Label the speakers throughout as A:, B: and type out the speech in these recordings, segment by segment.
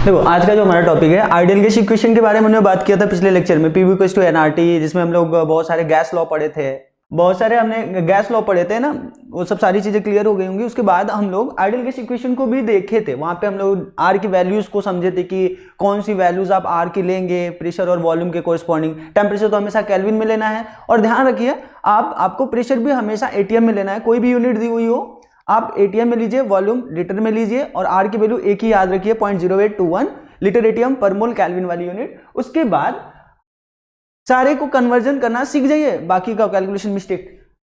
A: देखो आज का जो हमारा टॉपिक है आइडियल गैस इक्वेशन के बारे में हमने बात किया था पिछले लेक्चर में, पीवी इक्वल्स टू एनआरटी, जिसमें हम लोग बहुत सारे गैस लॉ पढ़े थे, बहुत सारे हमने गैस लॉ पढ़े थे ना, वो सब सारी चीजें क्लियर हो गई होंगी। उसके बाद हम लोग आइडियल गैस इक्वेशन को भी देखे थे, वहां पे हम लोग आर की वैल्यूज को समझे थे कि कौन सी वैल्यूज आप आर की लेंगे प्रेशर और वॉल्यूम के कोरिस्पॉन्डिंग। टेम्परेचर तो हमेशा केल्विन में लेना है, और ध्यान रखिए आपको प्रेशर भी हमेशा एटीएम में लेना है, कोई भी यूनिट दी हुई हो आप एटीएम में लीजिए, वॉल्यूम लीटर में लीजिए, और आर की वैल्यू एक ही याद रखिए 0.0821 लीटर एटीएम पर मोल केल्विन वाली यूनिट। उसके बाद सारे को कन्वर्जन करना सीख जाइए, बाकी का कैलकुलेशन मिस्टेक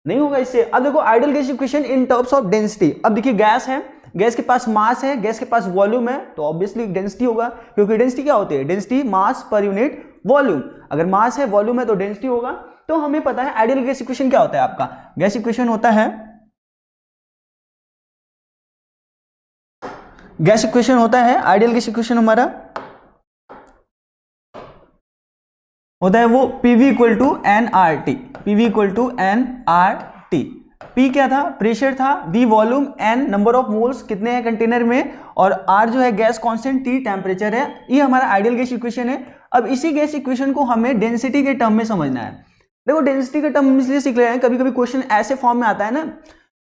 A: नहीं होगा इससे। अब देखो ideal gas equation in terms of density. अब देखिए गैस है, गैस के पास मास है, गैस के पास वॉल्यूम है, तो ऑब्वियसली डेंसिटी होगा, क्योंकि डेंसिटी क्या होती है? Density mass per unit volume. अगर मास है वॉल्यूम है तो डेंसिटी होगा। तो हमें पता है आइडियल गैस इक्वेशन क्या होता है। आपका गैस इक्वेशन होता है, गैस इक्वेशन होता है, आइडियल गैस इक्वेशन हमारा होता है वो PV equal to N R T. PV equal to N R T. P क्या था? प्रेशर था, V volume, N number of moles कितने हैं कंटेनर में, और आर जो है गैस कांस्टेंट, टी टेम्परेचर है। ये हमारा आइडियल गैस इक्वेशन है। अब इसी गैस इक्वेशन को हमें डेंसिटी के टर्म में समझना है। देखो डेंसिटी के टर्म इसलिए सीख रहे हैं, कभी कभी क्वेश्चन ऐसे फॉर्म में आता है ना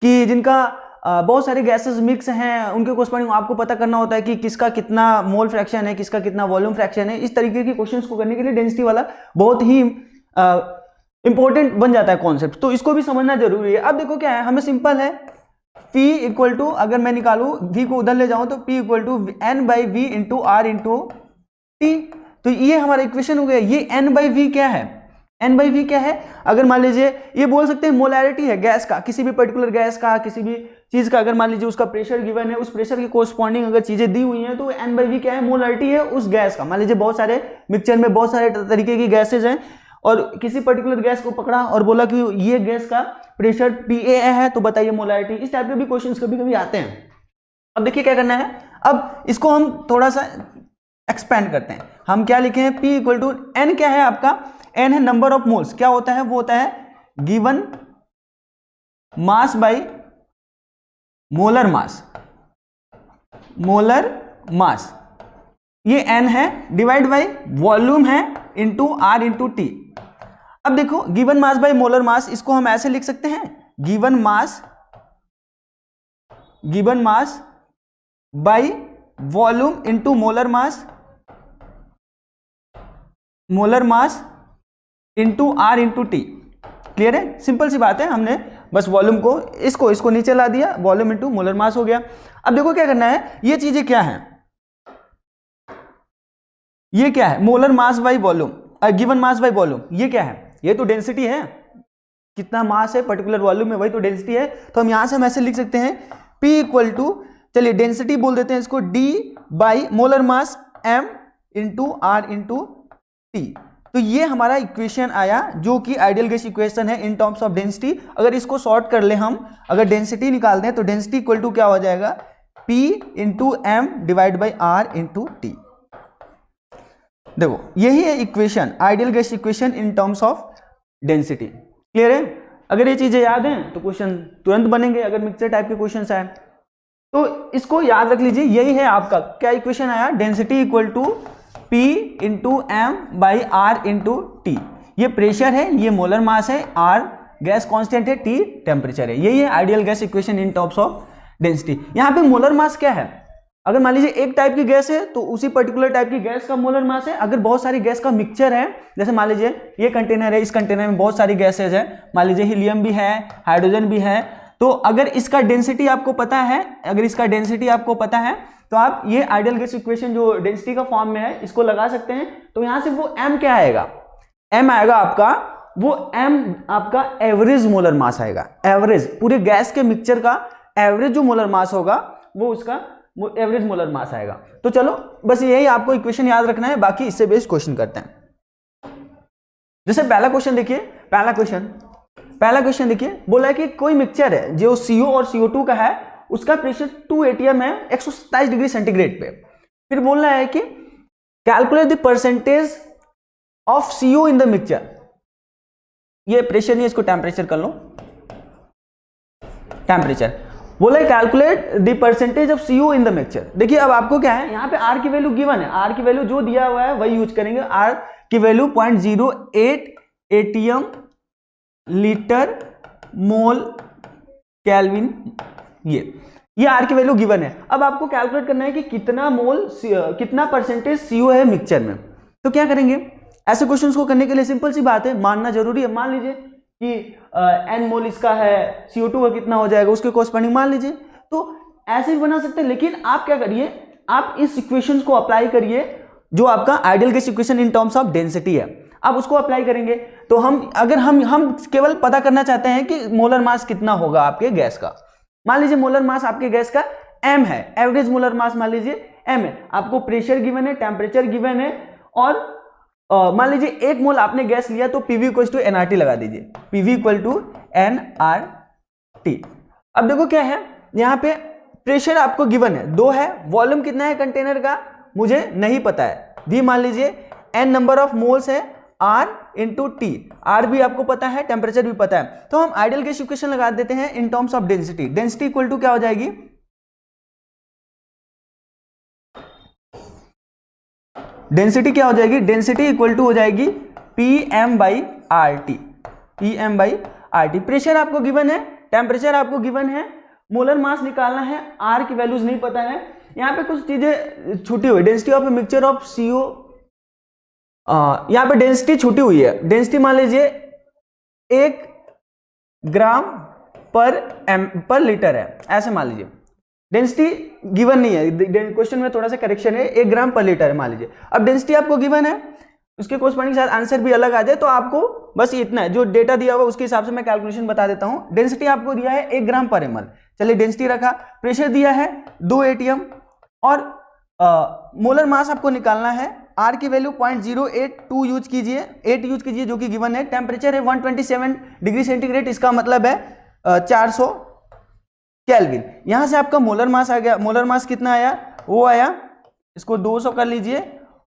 A: कि जिनका बहुत सारे गैसेस मिक्स हैं, उनके कोरिस्पॉन्डिंग आपको पता करना होता है कि किसका कितना मोल फ्रैक्शन है, किसका कितना वॉल्यूम फ्रैक्शन है। इस तरीके के क्वेश्चंस को करने के लिए डेंसिटी वाला बहुत ही इंपॉर्टेंट बन जाता है कॉन्सेप्ट, तो इसको भी समझना जरूरी है। अब देखो क्या है, हमें सिंपल है, P इक्वल टू, अगर मैं निकालू V को उधर ले जाऊं तो P equal to N by V into R into T. तो ये हमारा इक्वेशन हो गया। ये N बाई वी क्या है? N बाई वी क्या है? अगर मान लीजिए ये बोल सकते हैं मोलैरिटी है गैस का, किसी भी पर्टिकुलर गैस का, किसी भी चीज का, अगर मान लीजिए उसका प्रेशर गिवन है, उस प्रेशर के कोरिस्पॉन्डिंग अगर चीजें दी हुई हैं तो N बाई वी क्या है? मोलैरिटी है उस गैस का। मान लीजिए बहुत सारे मिक्सचर में बहुत सारे तरीके की गैसेज हैं, और किसी पर्टिकुलर गैस को पकड़ा और बोला कि ये गैस का प्रेशर PA है, तो बताइए मोलैरिटी। इस टाइप के भी क्वेश्चंस कभी कभी आते हैं। अब देखिए क्या करना है, अब इसको हम थोड़ा सा एक्सपेंड करते हैं। हम क्या लिखे हैं? P इक्वल टू N क्या है आपका? N है नंबर ऑफ मोल्स। क्या होता है? वो होता है given mass by molar mass. Molar mass ये N है, डिवाइड बाई वॉल्यूम है इंटू R इंटू T। अब देखो गिवन मास बाई मोलर मास, इसको हम ऐसे लिख सकते हैं, given mass by volume into molar mass into R into T। Clear है? सिंपल सी बात है, हमने बस वॉल्यूम को इसको नीचे ला दिया, वॉल्यूम इंटू मोलर मास हो गया। अब देखो क्या करना है, ये चीजें क्या है? ये क्या है? Molar mass by volume, given mass by volume. ये क्या है? ये तो डेंसिटी है, कितना मास है पर्टिकुलर वॉल्यूम में, वही तो डेंसिटी है। तो हम यहां से हम ऐसे लिख सकते हैं P इक्वल टू, चलिए डेंसिटी बोल देते हैं इसको, D by molar mass M into R into T। तो ये हमारा इक्वेशन आया जो कि आइडियल गैस इक्वेशन है इन टर्म्स ऑफ डेंसिटी। अगर इसको सॉर्ट कर ले हम, अगर डेंसिटी निकाल दें तो डेंसिटी इक्वल टू क्या हो जाएगा? P into M divide by R into T। देखो यही है equation, ideal gas equation in terms of density. Clear है? अगर ये चीजें याद हैं तो क्वेश्चन तुरंत बनेंगे, अगर मिक्सचर टाइप के क्वेश्चन आए तो इसको याद रख लीजिए। यही है आपका क्या इक्वेशन आया? Density equal to P into M by R into T. ये प्रेशर है, ये मोलर मास है, R गैस कांस्टेंट है, T टेम्परेचर है। यही है ideal gas equation in terms of density. यहाँ पे मोलर मास क्या है? अगर मान लीजिए एक टाइप की गैस है तो उसी पर्टिकुलर टाइप की गैस का मोलर मास है। अगर बहुत सारी गैस का मिक्सचर है, जैसे मान लीजिए ये कंटेनर है, इस कंटेनर में बहुत सारी गैसेज है, मान लीजिए हीलियम भी है, हाइड्रोजन भी है, तो अगर इसका डेंसिटी आपको पता है, तो आप ये आइडियल गैस इक्वेशन जो डेंसिटी का फॉर्म में है इसको लगा सकते हैं। तो यहां से वो M क्या आएगा? M आएगा आपका, वो M आपका एवरेज मोलर मास आएगा। एवरेज पूरे गैस के मिक्सचर का एवरेज जो मोलर मास होगा वो उसका एवरेज मोलर मास आएगा। तो चलो बस यही आपको इक्वेशन याद रखना है, बाकी इससे बेस्ड क्वेश्चन करते हैं। जैसे पहला क्वेश्चन देखिए, पहला क्वेश्चन देखिए, बोला है कि कोई मिक्सचर है जो CO और CO2 का है, उसका प्रेशर 2 atm है 127 डिग्री सेंटीग्रेड पे। फिर बोलना है कि calculate the percentage of CO in the mixture. ये प्रेशर नहीं, इसको टेम्परेचर कर लो, टेम्परेचर। बोला calculate the percentage of CO in the mixture. देखिए अब आपको क्या है, यहाँ पे R की वैल्यू गिवन है, R की वैल्यू जो दिया हुआ है वही यूज करेंगे। R की value 0.08 ATM litre mole kelvin, ये R की वैल्यू गिवन है। अब आपको कैलकुलेट करना है कि कितना मोल, कितना परसेंटेज CO है मिक्सचर में। तो क्या करेंगे, ऐसे क्वेश्चंस को करने के लिए सिंपल सी बात है, मानना जरूरी है। मान लीजिए कि n मोल इसका है, CO2 का कितना हो जाएगा उसके कोरस्पॉन्डिंग मान लीजिए, तो ऐसे भी बना सकते हैं। लेकिन आप क्या करिए, आप इस इक्वेशंस को अप्लाई करिए जो आपका ideal gas equation in terms of density है, आप उसको अप्लाई करेंगे। तो अगर हम केवल पता करना चाहते हैं कि मोलर मास कितना होगा आपके गैस का, मान लीजिए मोलर मास आपके गैस का m है, एवरेज मोलर मास मान लीजिए m है, आपको प्रेशर गिवन है, टेम्परेचर गिवन है, और मान लीजिए 1 मोल आपने गैस लिया तो PV = nRT लगा दीजिए, PV = nRT। अब देखो क्या है, यहाँ पे प्रेशर आपको गिवन है 2 है, वॉल्यूम कितना है कंटेनर का मुझे नहीं पता है, V मान लीजिए n नंबर ऑफ मोल्स है R × T, R भी आपको पता है, टेम्परेचर भी पता है। तो हम आइडियल गैस इक्वेशन लगा देते हैं in terms of density. Density equal to क्या हो जाएगी, डेंसिटी क्या हो जाएगी, डेंसिटी इक्वल टू हो जाएगी PM/RT, PM/RT। प्रेशर आपको गिवन है, टेम्परेचर आपको गिवन है, मोलर मास निकालना है, R की वैल्यूज नहीं पता है। यहाँ पे कुछ चीजें छूटी हुई, density of a mixture of CO, यहाँ पे डेंसिटी छूटी हुई है। डेंसिटी मान लीजिए 1 ग्राम पर लीटर है, ऐसे मान लीजिए। डेंसिटी गिवन नहीं है, क्वेश्चन में थोड़ा सा करेक्शन है, 1 ग्राम पर लीटर है मान लीजिए। अब डेंसिटी आपको गिवन है, उसके कोरस्पॉन्डिंग शायद आंसर भी अलग आ जाए, तो आपको बस इतना है, जो डेटा दिया हुआ उसके हिसाब से मैं कैलकुलेशन बता देता हूं। डेंसिटी आपको दिया है 1 ग्राम पर ml, चलिए डेंसिटी रखा। प्रेशर दिया है 2 ATM, और मोलर मास आपको निकालना है। R की वैल्यू 0.082 यूज कीजिए, 8 यूज कीजिए जो कि गिवन है। टेम्परेचर है 127 डिग्री सेंटीग्रेड, इसका मतलब है 400 केल्विन। यहां से आपका मोलर मास आ गया। मोलर मास कितना आया, वो आया, इसको 200 कर लीजिए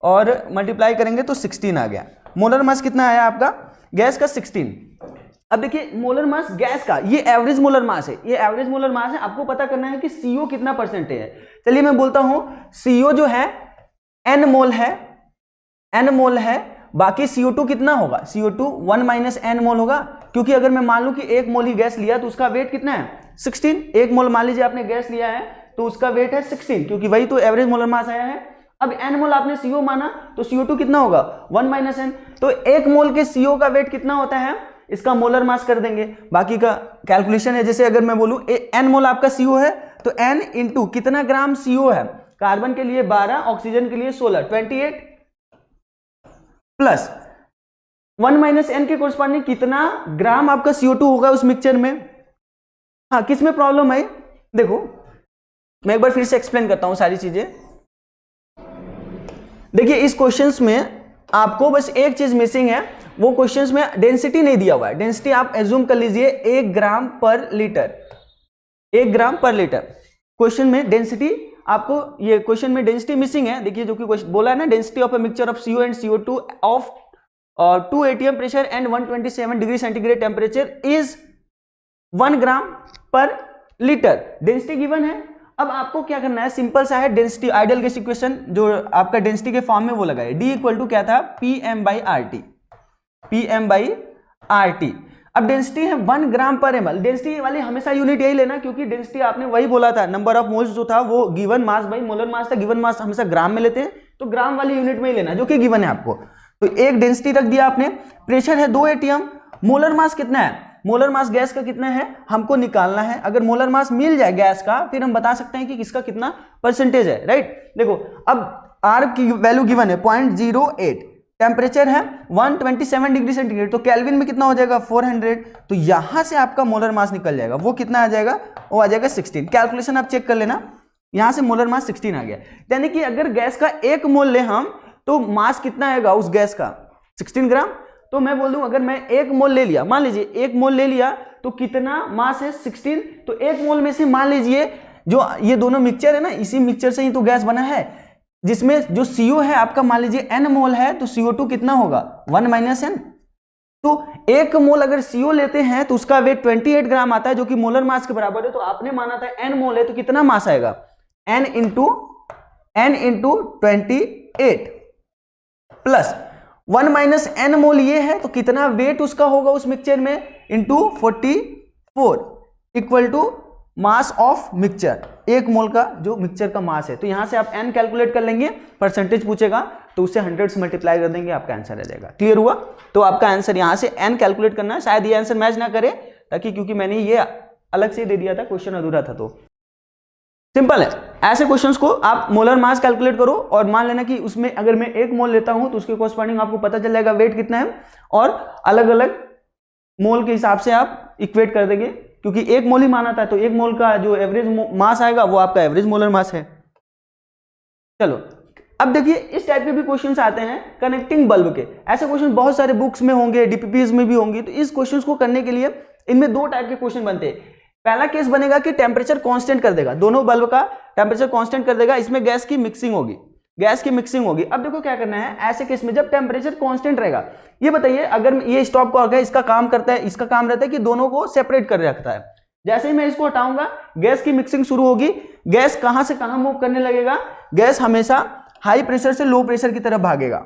A: और मल्टीप्लाई करेंगे तो 16 आ गया। मोलर मास कितना आया आपका गैस का, 16। अब देखिए मोलर मास गैस का, ये एवरेज मोलर मास है, ये एवरेज मोलर मास है। आपको पता करना है कि CO कितना परसेंटेज है। चलिए मैं बोलता हूं, CO जो है n मोल है, n मोल है, बाकी CO2 कितना होगा, CO2 1 - n मोल होगा, क्योंकि अगर मैं मान लूं कि 1 मोल ही गैस लिया तो उसका वेट कितना है, 16। 1 मोल मान लीजिए आपने गैस लिया है तो उसका वेट है 16, क्योंकि वही तो एवरेज मोलर मास आया है। अब n मोल आपने CO माना तो CO2 कितना होगा, 1 - n, तो 1 मोल के CO का वेट कितना होता है, इसका मोलर मास कर देंगे, बाकी का कैलकुलेशन है। जैसे अगर मैं बोलूं n मोल आपका CO है तो n इंटू कितना ग्राम CO है, कार्बन के लिए 12, ऑक्सीजन के लिए 16, 28 प्लस 1 - n के कोरस्पॉन्डिंग कितना ग्राम आपका CO2 होगा उस मिक्सचर में। हाँ, किस में प्रॉब्लम है देखो, मैं एक बार फिर से एक्सप्लेन करता हूं सारी चीजें। देखिए इस क्वेश्चंस में आपको बस एक चीज मिसिंग है, वो क्वेश्चंस में डेंसिटी नहीं दिया हुआ है। डेंसिटी आप एज्यूम कर लीजिए 1 ग्राम पर लीटर, 1 ग्राम पर लीटर। क्वेश्चन में डेंसिटी आपको, ये क्वेश्चन में डेंसिटी मिसिंग है। देखिए जो कि बोला है ना, density of a mixture of CO and CO2 of 2 ATM pressure and 127 degree centigrade temperature is 1 ग्राम पर लीटर। डेंसिटी गिवन है। अब आपको क्या करना है, सिंपल सा है, डेंसिटी आइडियल गैस इक्वेशन जो आपका डेंसिटी के फॉर्म में वो लगाए। D इक्वल टू क्या था, PM/RT, PM/RT। अब डेंसिटी है 1 ग्राम पर ml। डेंसिटी वाली हमेशा यूनिट यही लेना, क्योंकि डेंसिटी आपने वही बोला था, नंबर ऑफ मोल्स जो था वो given mass by molar mass था। गिवन मास हमेशा ग्राम में लेते हैं, तो ग्राम वाली यूनिट में ही लेना जो कि गिवन है आपको। तो एक डेंसिटी रख दिया आपने, प्रेशर है 2 ATM, मोलर मास कितना है, मोलर मास गैस का कितना है हमको निकालना है। अगर मोलर मास मिल जाए गैस का, फिर हम बता सकते हैं कि किसका कितना परसेंटेज है, राइट। देखो अब R की वैल्यू गिवन है 0.08, टेम्परेचर है 127 डिग्री सेंटीग्रेड, तो केल्विन में कितना हो जाएगा 400। तो यहां से आपका मोलर मास निकल जाएगा, वो कितना आ जाएगा, वो आ जाएगा 16। कैलकुलेशन आप चेक कर लेना, यहां से मोलर मास 16 आ गया। यानी कि अगर गैस का 1 मोल ले हम तो मास कितना आएगा उस गैस का, 16 ग्राम। तो मैं बोल दूं अगर मैं 1 मोल ले लिया, मान लीजिए 1 मोल ले लिया तो कितना मास है 16। तो 1 मोल में से मान लीजिए जो ये दोनों मिक्सचर है ना, इसी मिक्सचर से ही तो गैस बना है, जिसमें जो CO है आपका मान लीजिए n मोल है, तो CO2 कितना होगा 1 - n। तो 1 मोल अगर CO लेते हैं तो उसका वेट 28 ग्राम आता है, जो कि मोलर मास के बराबर है। तो आपने माना था n मोल है, तो कितना मास आएगा, n into 28 plus 1 minus n मोल ये है, तो कितना वेट उसका होगा उस मिक्सचर में, into 44 equal to mass of mixture, 1 mole का जो मिक्सचर का मास है। तो यहां से आप n कैलकुलेट कर लेंगे, परसेंटेज पूछेगा तो उससे 100 से मल्टीप्लाई कर देंगे, आपका आंसर आ जाएगा। क्लियर हुआ? तो आपका आंसर यहां से n कैलकुलेट करना है। शायद ये आंसर मैच ना करे, ताकि क्योंकि मैंने ये अलग से दे दिया था, क्वेश्चन अधूरा था। तो सिंपल है, ऐसे क्वेश्चंस को आप मोलर मास कैलकुलेट करो और मान लेना कि उसमें अगर मैं 1 मोल लेता हूं तो उसके कॉरस्पॉन्डिंग आपको पता चल जाएगा वेट कितना है, और अलग अलग मोल के हिसाब से आप इक्वेट कर देंगे, क्योंकि 1 मोल ही माना था, तो 1 मोल का जो एवरेज मास आएगा वो आपका एवरेज मोलर मास है। चलो अब देखिए, इस टाइप के भी क्वेश्चंस आते हैं कनेक्टिंग बल्ब के। ऐसे क्वेश्चन बहुत सारे बुक्स में होंगे, डीपीपीएस में भी होंगे। तो इस क्वेश्चंस को करने के लिए इनमें 2 टाइप के क्वेश्चन बनते हैं। पहला केस बनेगा कि टेम्परेचर कांस्टेंट कर देगा, दोनों बल्ब का टेम्परेचर कांस्टेंट कर देगा, इसमें गैस की मिक्सिंग होगी, गैस की मिक्सिंग होगी। अब देखो क्या करना है ऐसे केस में, जब टेम्परेचर कांस्टेंट रहेगा, ये बताइए अगर ये स्टॉप कॉर्क है, इसका काम करता है, इसका काम रहता है कि दोनों को सेपरेट कर रखता है। जैसे ही मैं इसको हटाऊंगा, गैस की मिक्सिंग शुरू होगी, गैस कहां से कहां मूव करने लगेगा, गैस हमेशा हाई प्रेशर से लो प्रेशर की तरफ भागेगा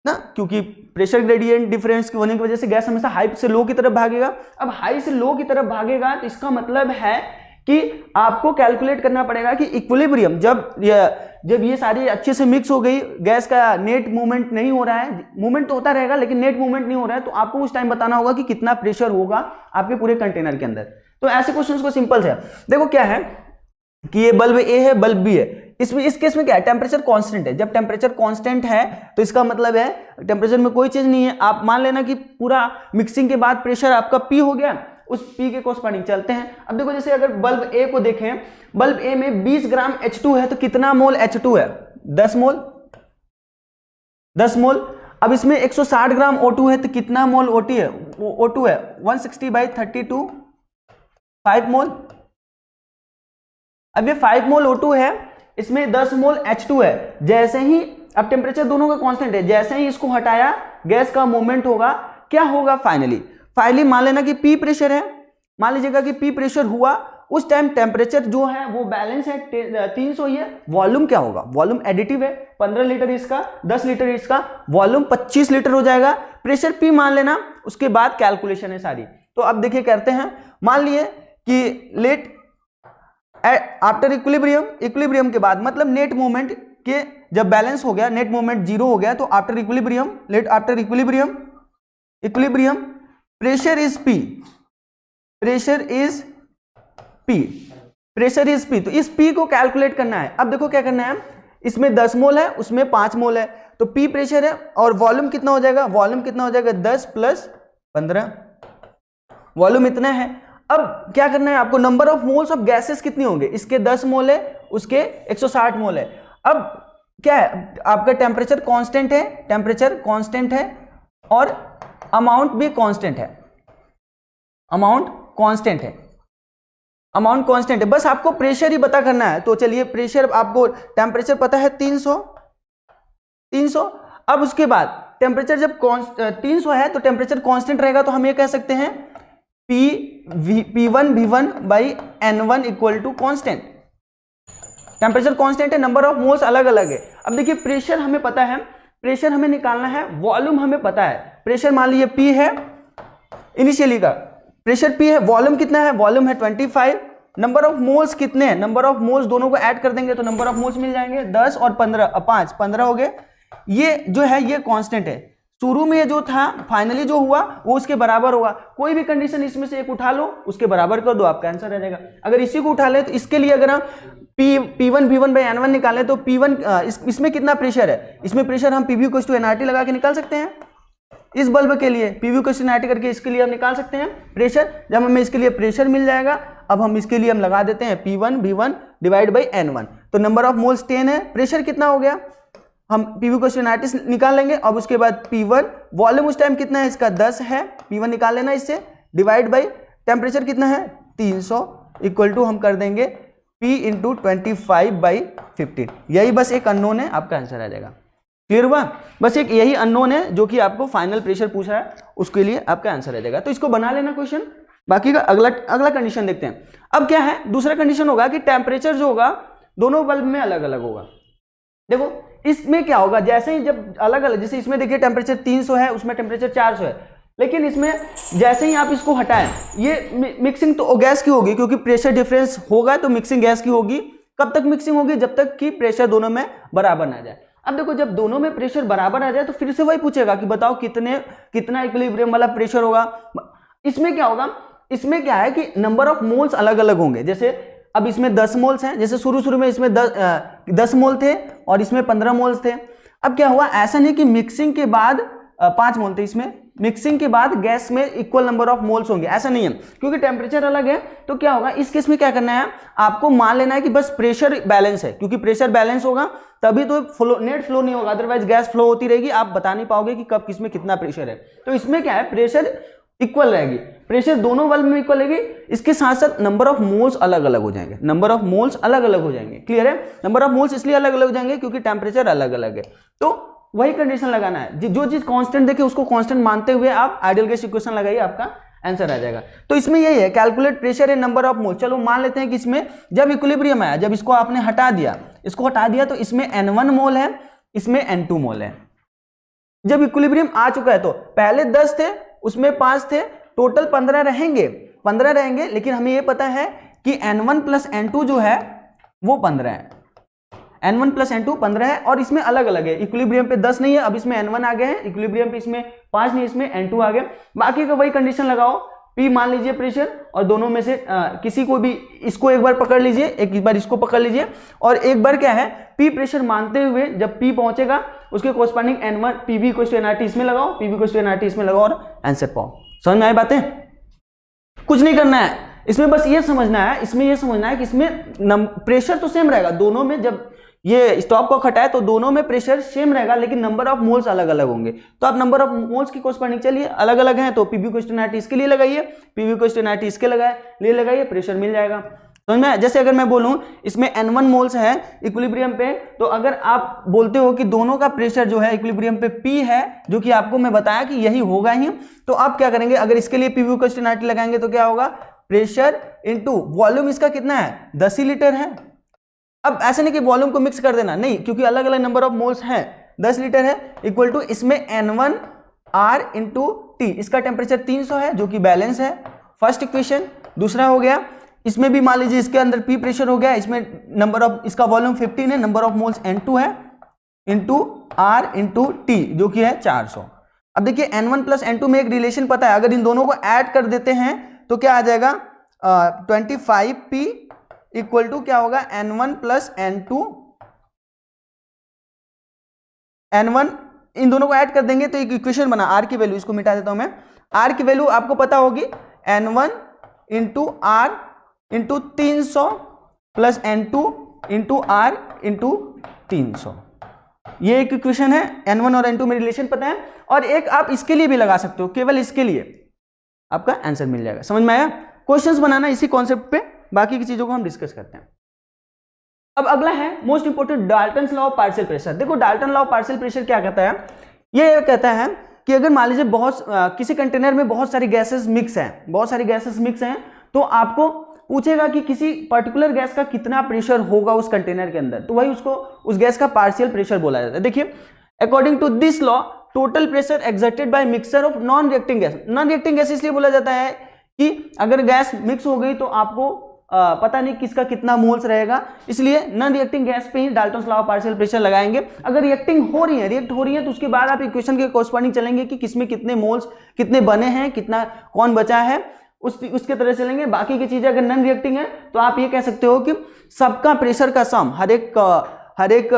A: ना, क्योंकि प्रेशर ग्रेडियंट डिफरेंस होने की वजह से गैस हमेशा हाई से लो की तरफ भागेगा। अब हाई से लो की तरफ भागेगा तो इसका मतलब है कि आपको कैलकुलेट करना पड़ेगा कि इक्विलिब्रियम, जब ये सारी अच्छे से मिक्स हो गई, गैस का नेट मूवमेंट नहीं हो रहा है, मूवमेंट तो होता रहेगा लेकिन नेट मूवमेंट नहीं हो रहा है, तो आपको उस टाइम बताना होगा कि कितना प्रेशर होगा आपके पूरे कंटेनर के अंदर। तो ऐसे क्वेश्चंस को सिंपल है। देखो क्या है कि ये बल्ब ए है, बल्ब बी है, इसमें इस केस में क्या है, टेम्परेचर कांस्टेंट है। जब टेम्परेचर कांस्टेंट है तो इसका मतलब है टेम्परेचर में कोई चीज नहीं है। आप मान लेना कि पूरा मिक्सिंग के बाद प्रेशर आपका P हो गया, उस P के कॉरस्पॉन्डिंग चलते हैं। अब देखो जैसे अगर बल्ब ए को देखें, बल्ब ए में 20 ग्राम H2 है, तो कितना मोल H2 है, 10 मोल, 10 मोल। अब इसमें 160 ग्राम O2 है, तो कितना मोल O2 है, O2 है 160/32, 5 मोल। अब ये 5 मोल O2 है, इसमें 10 मोल H2 है। जैसे ही, अब टेम्परेचर दोनों का कांस्टेंट है, जैसे ही इसको हटाया गैस का मूवमेंट होगा, क्या होगा फाइनली मान लेना कि P प्रेशर है, मान लीजिएगा कि P प्रेशर हुआ, उस टाइम टेम्परेचर जो है वो बैलेंस है 300 ही है। वॉल्यूम क्या होगा, वॉल्यूम एडिटिव है, 15 लीटर इसका, 10 लीटर इसका, वॉल्यूम 25 लीटर हो जाएगा। प्रेशर P मान लेना, उसके बाद कैलकुलेशन है सारी। तो अब देखिए करते हैं, मान लिए कि लेट आफ्टर इक्विलिब्रियम के बाद, मतलब नेट मूवमेंट के जब बैलेंस हो गया, नेट मूवमेंट 0 हो गया, तो after equilibrium, let after equilibrium pressure is P, pressure is P। तो इस P को कैलकुलेट करना है। अब देखो क्या करना है, इसमें 10 मोल है, उसमें 5 मोल है, तो P प्रेशर है और वॉल्यूम कितना हो जाएगा, वॉल्यूम कितना हो जाएगा 10 + 15, वॉल्यूम इतना है। अब क्या करना है आपको, number of moles of gases कितनी होंगे, इसके 10 मोल है, उसके 160 मोल है। अब क्या है, आपका टेम्परेचर कांस्टेंट है और अमाउंट भी कांस्टेंट है, अमाउंट कांस्टेंट है। बस आपको प्रेशर ही पता करना है। तो चलिए, प्रेशर आपको, टेम्परेचर पता है 300। अब उसके बाद टेम्परेचर जब 300 है तो टेम्परेचर कांस्टेंट रहेगा, तो हम ये कह सकते हैं P1V1/N1 equal to constant. Temperature constant है, नंबर ऑफ मोल्स अलग अलग है। अब देखिए प्रेशर हमें पता है, प्रेशर हमें निकालना है, वॉल्यूम हमें पता है। प्रेशर मान लीजिए P है, इनिशियली का प्रेशर P है, वॉल्यूम कितना है, वॉल्यूम है 25। नंबर ऑफ मोल्स कितने हैं, नंबर ऑफ मोल्स दोनों को ऐड कर देंगे तो नंबर ऑफ मोल्स मिल जाएंगे, 10 और 15, 15 हो गए। ये जो है ये कांस्टेंट है, शुरू में ये जो था, फाइनली जो हुआ वो उसके बराबर होगा। कोई भी कंडीशन इसमें से एक उठा लो, उसके बराबर कर दो, आपका आंसर आ जाएगा। अगर इसी को उठा ले तो इसके लिए अगर हम P1V1/N1 निकालें तो P1 इसमें कितना प्रेशर है, इसमें प्रेशर हम PV = nRT लगा के निकाल सकते हैं। इस बल्ब के लिए PV = nRT करके इसके लिए हम निकाल सकते हैं प्रेशर। जब हमें इसके लिए प्रेशर मिल जाएगा, अब हम इसके लिए हम लगा देते हैं P1V1/N1। तो नंबर ऑफ मोल्स 10 है, प्रेशर कितना हो गया, हम PV = nRT निकाल लेंगे। अब उसके बाद P1, वॉल्यूम उस टाइम कितना है इसका 10 है, P1 निकाल लेना इससे, डिवाइड बाई टेम्परेचर कितना है 300 इक्वल टू हम कर देंगे P × 25/15। यही बस एक अननोन है, आपका आंसर आ जाएगा। क्लियर हुआ? बस एक यही अननोन है जो कि आपको फाइनल प्रेशर पूछा है, उसके लिए आपका आंसर आ जाएगा। तो इसको बना लेना क्वेश्चन। बाकी का अगला कंडीशन देखते हैं। अब क्या है, दूसरा कंडीशन होगा कि टेम्परेचर जो होगा दोनों बल्ब में अलग अलग होगा। देखो इसमें क्या होगा, जैसे ही जब अलग अलग, जैसे इसमें देखिए टेम्परेचर 300 है, उसमें टेम्परेचर 400 है, लेकिन इसमें जैसे ही आप इसको हटाएं, ये मिक्सिंग तो गैस की होगी, क्योंकि प्रेशर डिफरेंस होगा तो मिक्सिंग गैस की होगी। कब तक मिक्सिंग होगी? जब तक कि प्रेशर दोनों में बराबर ना जाए। अब देखो जब दोनों में प्रेशर बराबर आ जाए तो फिर से वही पूछेगा कि बताओ कितना इक्विलिब्रियम वाला प्रेशर होगा। इसमें क्या होगा, इसमें क्या है कि नंबर ऑफ मोल्स अलग अलग होंगे। जैसे अब इसमें 10 मोल्स हैं, जैसे शुरू में इसमें 10 मोल थे और इसमें 15 मोल्स थे। अब क्या हुआ, ऐसा नहीं कि मिक्सिंग के बाद 5 मोल थे, इसमें मिक्सिंग के बाद गैस में इक्वल नंबर ऑफ मोल्स होंगे, ऐसा नहीं है, क्योंकि टेम्परेचर अलग है। तो क्या होगा, इस केस में क्या करना है, आपको मान लेना है कि बस प्रेशर बैलेंस है, क्योंकि प्रेशर बैलेंस होगा तभी तो नेट फ्लो नहीं होगा, अदरवाइज गैस फ्लो होती रहेगी, आप बता नहीं पाओगे कि कब किसमें कितना प्रेशर है। तो इसमें क्या है, प्रेशर इक्वल रहेगी, प्रेशर दोनों बल्ब में इक्वल रहेगी, इसके साथ साथ नंबर ऑफ मोल्स अलग अलग हो जाएंगे, नंबर ऑफ मोल्स अलग अलग हो जाएंगे। क्लियर है? नंबर ऑफ मोल्स इसलिए अलग अलग हो जाएंगे क्योंकि टेम्परेचर अलग अलग है। तो वही कंडीशन लगाना है, जो चीज कांस्टेंट देखे उसको कांस्टेंट मानते हुए आप आइडियल गैस इक्वेशन लगाइए, आपका आंसर आ जाएगा। तो इसमें यही है, calculate pressure and number of moles. चलो मान लेते हैं कि इसमें जब इक्विलिब्रियम आया, जब इसको आपने हटा दिया, तो इसमें N1 मोल है, इसमें N2 मोल है। जब इक्विलिब्रियम आ चुका है तो पहले 10 थे, उसमें 5 थे, टोटल 15 रहेंगे, लेकिन हमें यह पता है कि N1 प्लस N2 जो है वो 15 है, N1 प्लस N2 15 है, और इसमें अलग अलग है, इक्विलिब्रियम पे 10 नहीं है, अब इसमें N1 आ गए हैं, इक्विलिब्रियम पे इसमें 5 नहीं, इसमें N2 आ गए। बाकी का वही कंडीशन लगाओ, P मान लीजिए प्रेशर, और दोनों में से किसी को भी, इसको एक बार पकड़ लीजिए, एक बार इसको पकड़ लीजिए, और एक बार क्या है, P प्रेशर मानते हुए जब P पहुंचेगा उसके कोरस्पॉन्डिंग N1 PV = NRT इसमें लगाओ, PV = NRT इसमें लगाओ, और आंसर पाओ। समझ में आई बातें? कुछ नहीं करना है इसमें, बस ये समझना है, कि इसमें प्रेशर तो सेम रहेगा दोनों में, जब ये स्टॉप को हटाए तो दोनों में प्रेशर सेम रहेगा, लेकिन नंबर ऑफ मोल्स अलग अलग होंगे। तो आप नंबर ऑफ मोल्स की कोरस्पॉन्डिंग, चलिए अलग अलग हैं तो PV = NRT इसके लिए लगाइए, PV = NRT इसके लगाइए, प्रेशर मिल जाएगा। समझ में? जैसे अगर मैं बोलूं इसमें N1 मोल्स है इक्विलिब्रियम पे, तो अगर आप बोलते हो कि दोनों का प्रेशर जो है इक्विलिब्रियम पे P है, जो कि आपको मैं बताया कि यही होगा ही, तो आप क्या करेंगे, अगर इसके लिए PV = NRT लगाएंगे तो क्या होगा, प्रेशर इंटू वॉल्यूम, इसका कितना है, 10 लीटर है। अब ऐसे नहीं कि वॉल्यूम को मिक्स कर देना, नहीं, क्योंकि अलग अलग नंबर ऑफ मोल्स हैं, 10 लीटर है, इक्वल टू इसमें N1 R इंटू T, इसका टेम्परेचर 300 है जो कि बैलेंस है, फर्स्ट इक्वेशन। दूसरा हो गया, इसमें भी मान लीजिए इसके अंदर P प्रेशर हो गया, इसमें नंबर ऑफ, इसका वॉल्यूम 15 है, नंबर ऑफ मोल्स N2 है, इंटू R इंटू T जो कि है 400। अब देखिए N1 प्लस N2 में एक रिलेशन पता है, अगर इन दोनों को ऐड कर देते हैं तो क्या आ जाएगा, 25P इक्वल टू क्या होगा, N1 प्लस N2, N1, इन दोनों को ऐड कर देंगे तो एक इक्वेशन बना, R की वैल्यू, इसको मिटा देता हूं मैं, R की वैल्यू आपको पता होगी, N1 into R into 300 plus N2 into R into 300, ये एक इक्वेशन है। N1 और N2 में रिलेशन पता है, और एक आप इसके लिए भी लगा सकते हो, केवल इसके लिए आपका आंसर मिल जाएगा। समझ में आया? क्वेश्चंस बनाना इसी कॉन्सेप्ट पे, बाकी की चीजों को हम डिस्कस करते हैं। अब अगला है most important, Dalton's law of partial pressure. देखो Dalton law of partial pressure क्या कहता है, ये कहता है कि अगर मान लीजिए किसी कंटेनर में बहुत सारी गैसेस मिक्स हैं, तो आपको पूछेगा कि किसी पर्टिकुलर गैस का कितना प्रेशर होगा उस कंटेनर के अंदर, तो वही उसको उस गैस का पार्शियल प्रेशर बोला जाता है। देखिए according to this law, total pressure exerted by mixture of non reacting gas. Non reacting gas इसलिए बोला जाता है कि अगर गैस मिक्स हो गई तो आपको पता नहीं किसका कितना मोल्स रहेगा, इसलिए नॉन रिएक्टिंग गैस पे ही Dalton's law of partial pressure लगाएंगे। अगर रिएक्ट हो रही है तो उसके बाद आप इक्वेशन के कोरस्पॉन्डिंग चलेंगे कि किसमें कितने मोल्स, कितने बने हैं, कितना कौन बचा है, उसके तरह चलेंगे। बाकी की चीजें अगर नॉन रिएक्टिंग है तो आप ये कह सकते हो कि सबका प्रेशर का सम, हर एक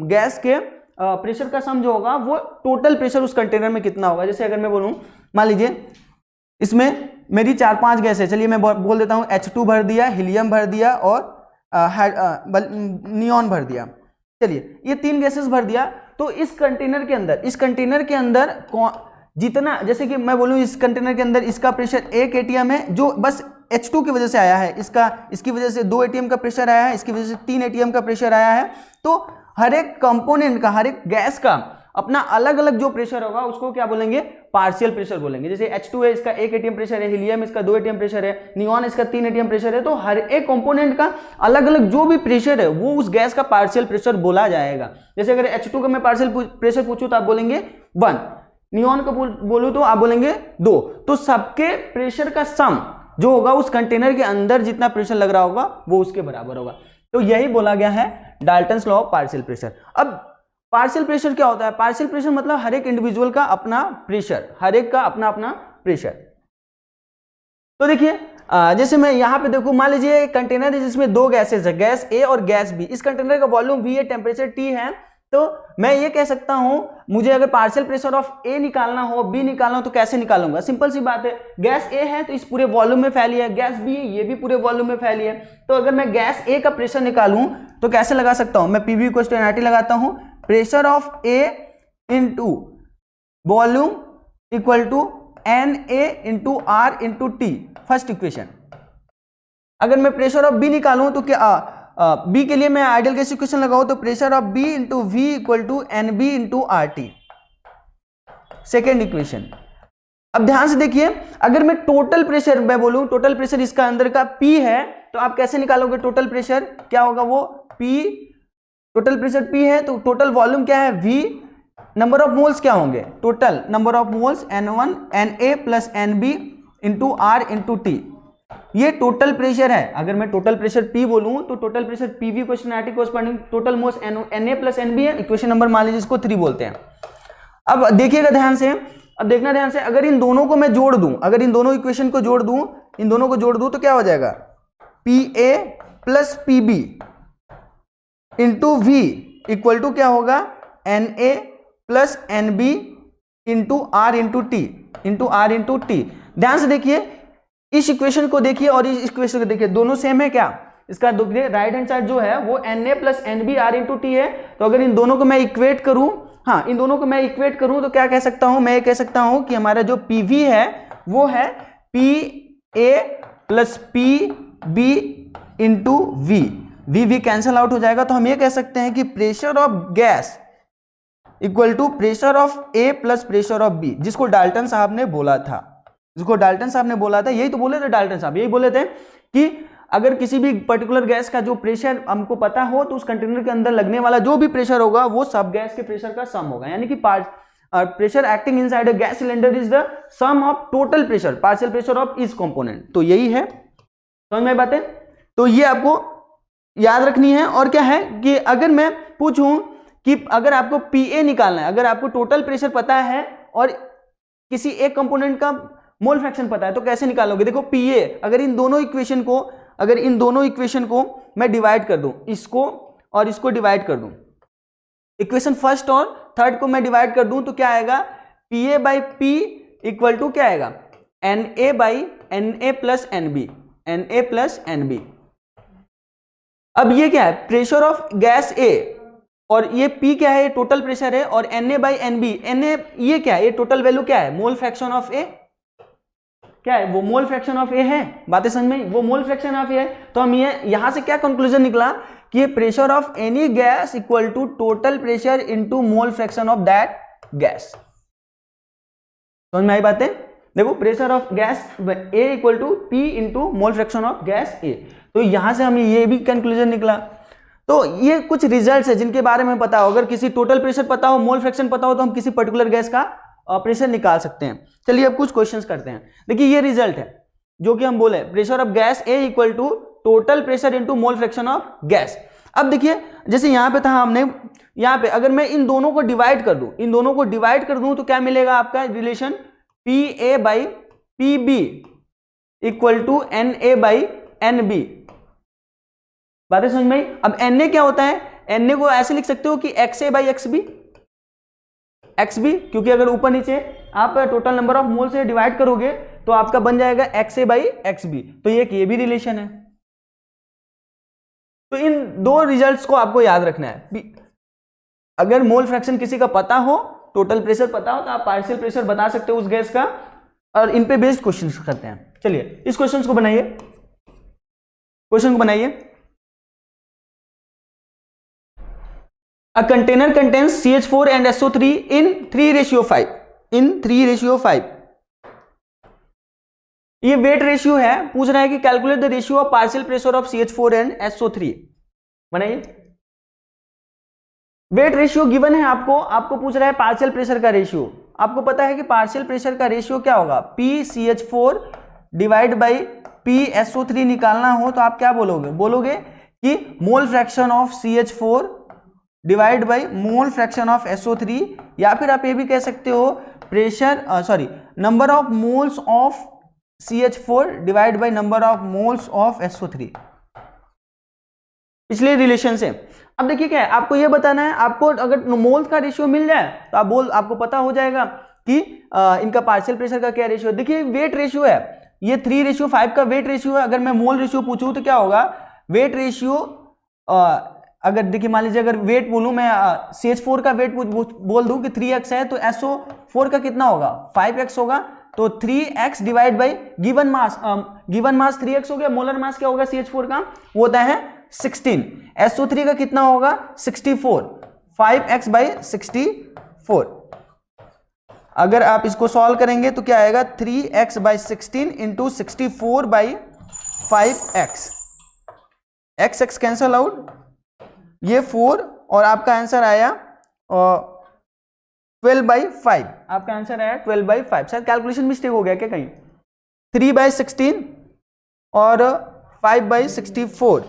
A: गैस के प्रेशर का सम जो होगा वो टोटल प्रेशर उस कंटेनर में कितना होगा। जैसे अगर मैं बोलूं, मान लीजिए इसमें मेरी 4-5 गैस है, चलिए मैं बोल देता हूं H2 भर दिया, हीलियम भर दिया और नियॉन भर दिया, चलिए ये 3 गैसेस भर दिया। तो इस कंटेनर के अंदर जितना, जैसे कि मैं बोलूं इस कंटेनर के अंदर इसका प्रेशर 1 atm है, जो बस H2 की वजह से आया है, इसकी वजह से 2 atm का प्रेशर आया है, इसकी वजह से 3 atm का प्रेशर आया है। तो हर एक कंपोनेंट का, हर एक गैस का अपना अलग अलग जो प्रेशर होगा उसको क्या बोलेंगे, पार्शियल प्रेशर बोलेंगे। जैसे H2 है, इसका 1 एटीएम प्रेशर है, हीलियम इसका 2 एटीएम प्रेशर है, नियॉन इसका 3 एटीएम प्रेशर है। तो हर एक कंपोनेंट का अलग अलग जो भी प्रेशर है वो उस गैस का पार्शियल प्रेशर बोला जाएगा। जैसे अगर H2 का मैं पार्शियल प्रेशर पूछूं तो आप बोलेंगे 1, नियॉन का बोलूं तो आप बोलेंगे 2। तो सबके प्रेशर का सम जो होगा उस कंटेनर के अंदर जितना प्रेशर लग रहा होगा वो उसके बराबर होगा। तो यही बोला गया है Dalton's law of partial pressure. अब पार्शियल प्रेशर क्या होता है? पार्शियल प्रेशर मतलब हर एक इंडिविजुअल का अपना प्रेशर, हर एक का अपना अपना प्रेशर। तो देखिए जैसे मैं यहां पे देखूं, मान लीजिए एक कंटेनर है जिसमें 2 गैसेज है, गैस ए और गैस बी। इस कंटेनर का वॉल्यूम V है, टेम्परेचर T है। तो मैं ये कह सकता हूं, मुझे अगर पार्शियल प्रेशर ऑफ ए निकालना हो, बी निकालना हो, तो कैसे निकालूंगा? सिंपल सी बात है, गैस ए है तो इस पूरे वॉल्यूम में फैली है, गैस बी है ये भी पूरे वॉल्यूम में फैली है। तो अगर मैं गैस ए का प्रेशर निकालूं तो कैसे लगा सकता हूं? मैं PV = nRT लगाता हूं, pressure of A into volume equal to NA into R into T, first equation. अगर मैं प्रेशर ऑफ बी निकालूं तो क्या बी के लिए मैं आइडियल गैस इक्वेशन लगाऊं तो pressure of B into V equal to NB into RT, second equation. अब ध्यान से देखिए, अगर मैं टोटल प्रेशर मैं बोलूं, टोटल प्रेशर इसका अंदर का P है, तो आप कैसे निकालोगे टोटल प्रेशर? क्या होगा वो P, टोटल प्रेशर P है तो टोटल वॉल्यूम क्या है V, नंबर ऑफ मोल्स क्या होंगे? Total number of moles N1 NA plus NB into R into T, ये टोटल प्रेशर है। अगर मैं टोटल प्रेशर P बोलूं तो total pressure PV = nRT corresponding total moles NA plus NB है। Equation number मान लीजिए इसको 3 बोलते हैं। अब देखिएगा ध्यान से, अब देखना ध्यान से, अगर इन दोनों को मैं जोड़ दूं, अगर इन दोनों इक्वेशन को जोड़ दूं, इन दोनों को जोड़ दूं तो क्या हो जाएगा? PA plus PB into V equal to क्या होगा? NA plus NB into R into T into R into T। ध्यान से देखिए, इस इक्वेशन को देखिए और इस इक्वेशन को देखिए, दोनों सेम है क्या? इसका राइट हैंड साइड जो है वो NA plus NB R into T है। तो अगर इन दोनों को मैं इक्वेट करूं, हाँ इन दोनों को मैं इक्वेट करूं तो क्या कह सकता हूं? मैं कह सकता हूं कि हमारा जो PV है वो है PA plus PB into V cancel out हो जाएगा। तो हम ये कह सकते हैं कि pressure of gas equal to pressure of A plus pressure of B, जिसको डाल्टन साहब ने बोला था, यही तो बोले थे डाल्टन साहब, यही बोले थे कि अगर किसी भी पर्टिकुलर गैस का जो प्रेशर हमको पता हो तो उस कंटेनर के अंदर लगने वाला जो भी प्रेशर होगा वो सब गैस के प्रेशर का सम होगा। यानी कि pressure acting inside a gas cylinder is the sum of total pressure, partial pressure of each component. तो यही है, समझ में बातें? तो ये आपको याद रखनी है। और क्या है कि अगर मैं पूछूं कि अगर आपको PA निकालना है, अगर आपको टोटल प्रेशर पता है और किसी एक कंपोनेंट का मोल फ्रैक्शन पता है तो कैसे निकालोगे? देखो PA, अगर इन दोनों इक्वेशन को मैं डिवाइड कर दूं, इसको और इसको डिवाइड कर दूं, इक्वेशन फर्स्ट और थर्ड को मैं डिवाइड कर दूं तो क्या आएगा? PA by P equal to क्या आएगा? NA by NA plus NB। अब ये क्या है? प्रेशर ऑफ गैस A, और ये P क्या है? टोटल प्रेशर है, और NA बाई NB, NA ये क्या है? ये टोटल वैल्यू क्या है? मोल फ्रैक्शन ऑफ A क्या है? वो मोल फ्रैक्शन ऑफ ए है। बातें समझ में? वो मोल फ्रैक्शन ऑफ ए है। तो हम ये यहां से क्या कंक्लूजन निकला कि ये pressure of any gas equal to total pressure into mole fraction of that gas. समझ में आई बातें? देखो, pressure of gas A equal to P into mole fraction of gas A. तो यहां से हमें ये भी कंक्लूजन निकला। तो ये कुछ रिजल्ट्स है जिनके बारे में पता हो, अगर किसी टोटल प्रेशर पता हो, मोल फ्रैक्शन पता हो, तो हम किसी पर्टिकुलर गैस का प्रेशर निकाल सकते हैं। चलिए अब कुछ क्वेश्चंस करते हैं। देखिए ये रिजल्ट है जो कि हम बोले, pressure of gas A equal to total pressure into mole fraction of gas. अब देखिए जैसे यहां पे था, हमने यहां पे अगर मैं इन दोनों को डिवाइड कर दूं तो क्या मिलेगा आपका relation? PA by PB equal to NA by NB। बातें समझ में आई? अब NA क्या होता है? NA को ऐसे लिख सकते हो कि XA बाई XB, क्योंकि अगर ऊपर नीचे आप टोटल नंबर ऑफ मोल से डिवाइड करोगे तो आपका बन जाएगा XA बाई XB। तो ये भी रिलेशन है। तो इन दो रिजल्ट्स को आपको याद रखना है। अगर मोल फ्रैक्शन किसी का पता हो, टोटल प्रेशर पता हो, तो आप पार्शियल प्रेशर बता सकते हो उस गैस का, और इन पे बेस्ड क्वेश्चन करते हैं। चलिए इस क्वेश्चन को बनाइए। A container contains CH4 and SO3 in 3:5. In 3:5. ये वेट रेशियो है, पूछ रहा है कि calculate the ratio of partial pressure of CH4 and SO3. बनाइए. वेट रेशियो गिवन है आपको पूछ रहा है पार्शियल प्रेशर का रेशियो. आपको पता है कि पार्शियल प्रेशर का रेशियो क्या होगा, PCH4 डिवाइड बाई PSO3 निकालना हो तो आप क्या बोलोगे कि मोल fraction of CH4 divide by mole fraction of SO3, या फिर आप ये भी कह सकते हो number of moles of CH4 divide by number of moles of SO3. पिछले रिलेशन से अब देखिए क्या है, आपको ये बताना है, आपको अगर मोल्स का रेशियो मिल जाए तो आपको पता हो जाएगा कि इनका पार्शियल प्रेशर का क्या रेशियो है. देखिए वेट रेशियो है, ये 3:5 का वेट रेशियो है. अगर मैं मोल रेशियो पूछूं तो क्या होगा, वेट रेशियो अगर देखिए मान लीजिए अगर वेट बोलूं मैं CH4 का वेट बोल दूं कि 3x है तो SO4 का कितना होगा 5x होगा. तो 3x divide by given mass 3x हो गया. मोलर मास क्या होगा CH4 का, वो होता है 16. SO3 का कितना होगा 64. 5x by 64. अगर आप इसको सॉल्व करेंगे तो क्या आएगा 3x by 16 into 64 by 5x. x cancel out, ये 4 और आपका आंसर आया 12/5. आपका आंसर आया 12/5. शायद कैलकुलेशन मिस्टेक हो गया क्या कहीं. 3/16 और 5/64.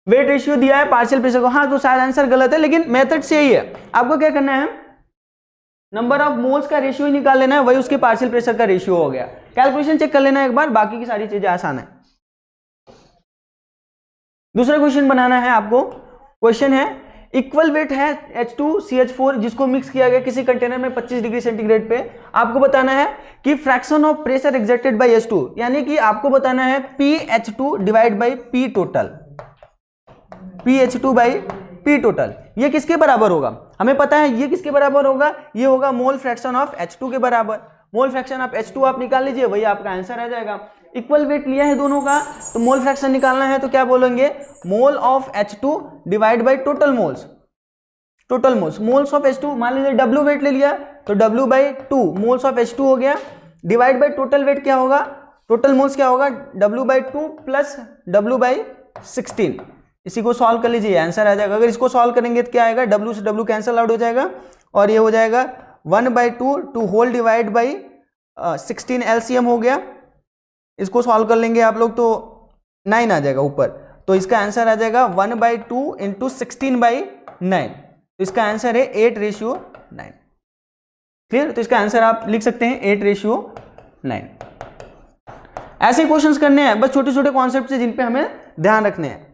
A: वेट रेशियो दिया है पार्शियल प्रेशर को. हाँ तो शायद आंसर गलत है, लेकिन मेथड से ही है. आपको क्या करना है, नंबर ऑफ मोल्स का रेशियो ही निकाल लेना है, वही उसके पार्शियल प्रेशर का रेशियो हो गया. कैलकुलेशन चेक कर लेना एक बार, बाकी की सारी चीजें आसान है. दूसरा क्वेश्चन बनाना है आपको. क्वेश्चन है इक्वल वेट है H2CH4 जिसको मिक्स किया गया किसी कंटेनर में 25 डिग्री सेंटीग्रेड पे. आपको बताना है कि fraction of pressure exerted bye H2, यानी कि आपको बताना है PH2 divide by P total. PH2 by P total ये किसके बराबर होगा, हमें पता है ये किसके बराबर होगा, ये होगा मोल फ्रैक्शन ऑफ H2 के बराबर. मोल फ्रैक्शन ऑफ H2 आप निकाल लीजिए, वही आपका आंसर आ जाएगा. इक्वल वेट लिया है दोनों का तो मोल फ्रैक्शन निकालना है तो क्या बोलेंगे, mole of H2 divide by total moles. Moles of H2 मान लीजिए W वेट ले लिया तो W/2 मोल्स ऑफ H2 हो गया, डिवाइड बाई टोटल वेट क्या होगा, टोटल मोल्स क्या होगा W/2 प्लस W/16. इसी को सॉल्व कर लीजिए, आंसर आ जाएगा. अगर इसको सॉल्व करेंगे तो क्या आएगा, W से W कैंसल आउट हो जाएगा और ये हो जाएगा 1/2 to whole divide by 16 LCM हो गया. इसको सॉल्व कर लेंगे आप लोग तो 9 आ जाएगा ऊपर. तो इसका आंसर आ जाएगा 1/2 इंटू 16/9. तो इसका आंसर है 8:9. क्लियर. तो इसका आंसर आप लिख सकते हैं 8:9. ऐसे क्वेश्चंस करने हैं, बस छोटे छोटे कॉन्सेप्ट से जिन पे हमें ध्यान रखने हैं.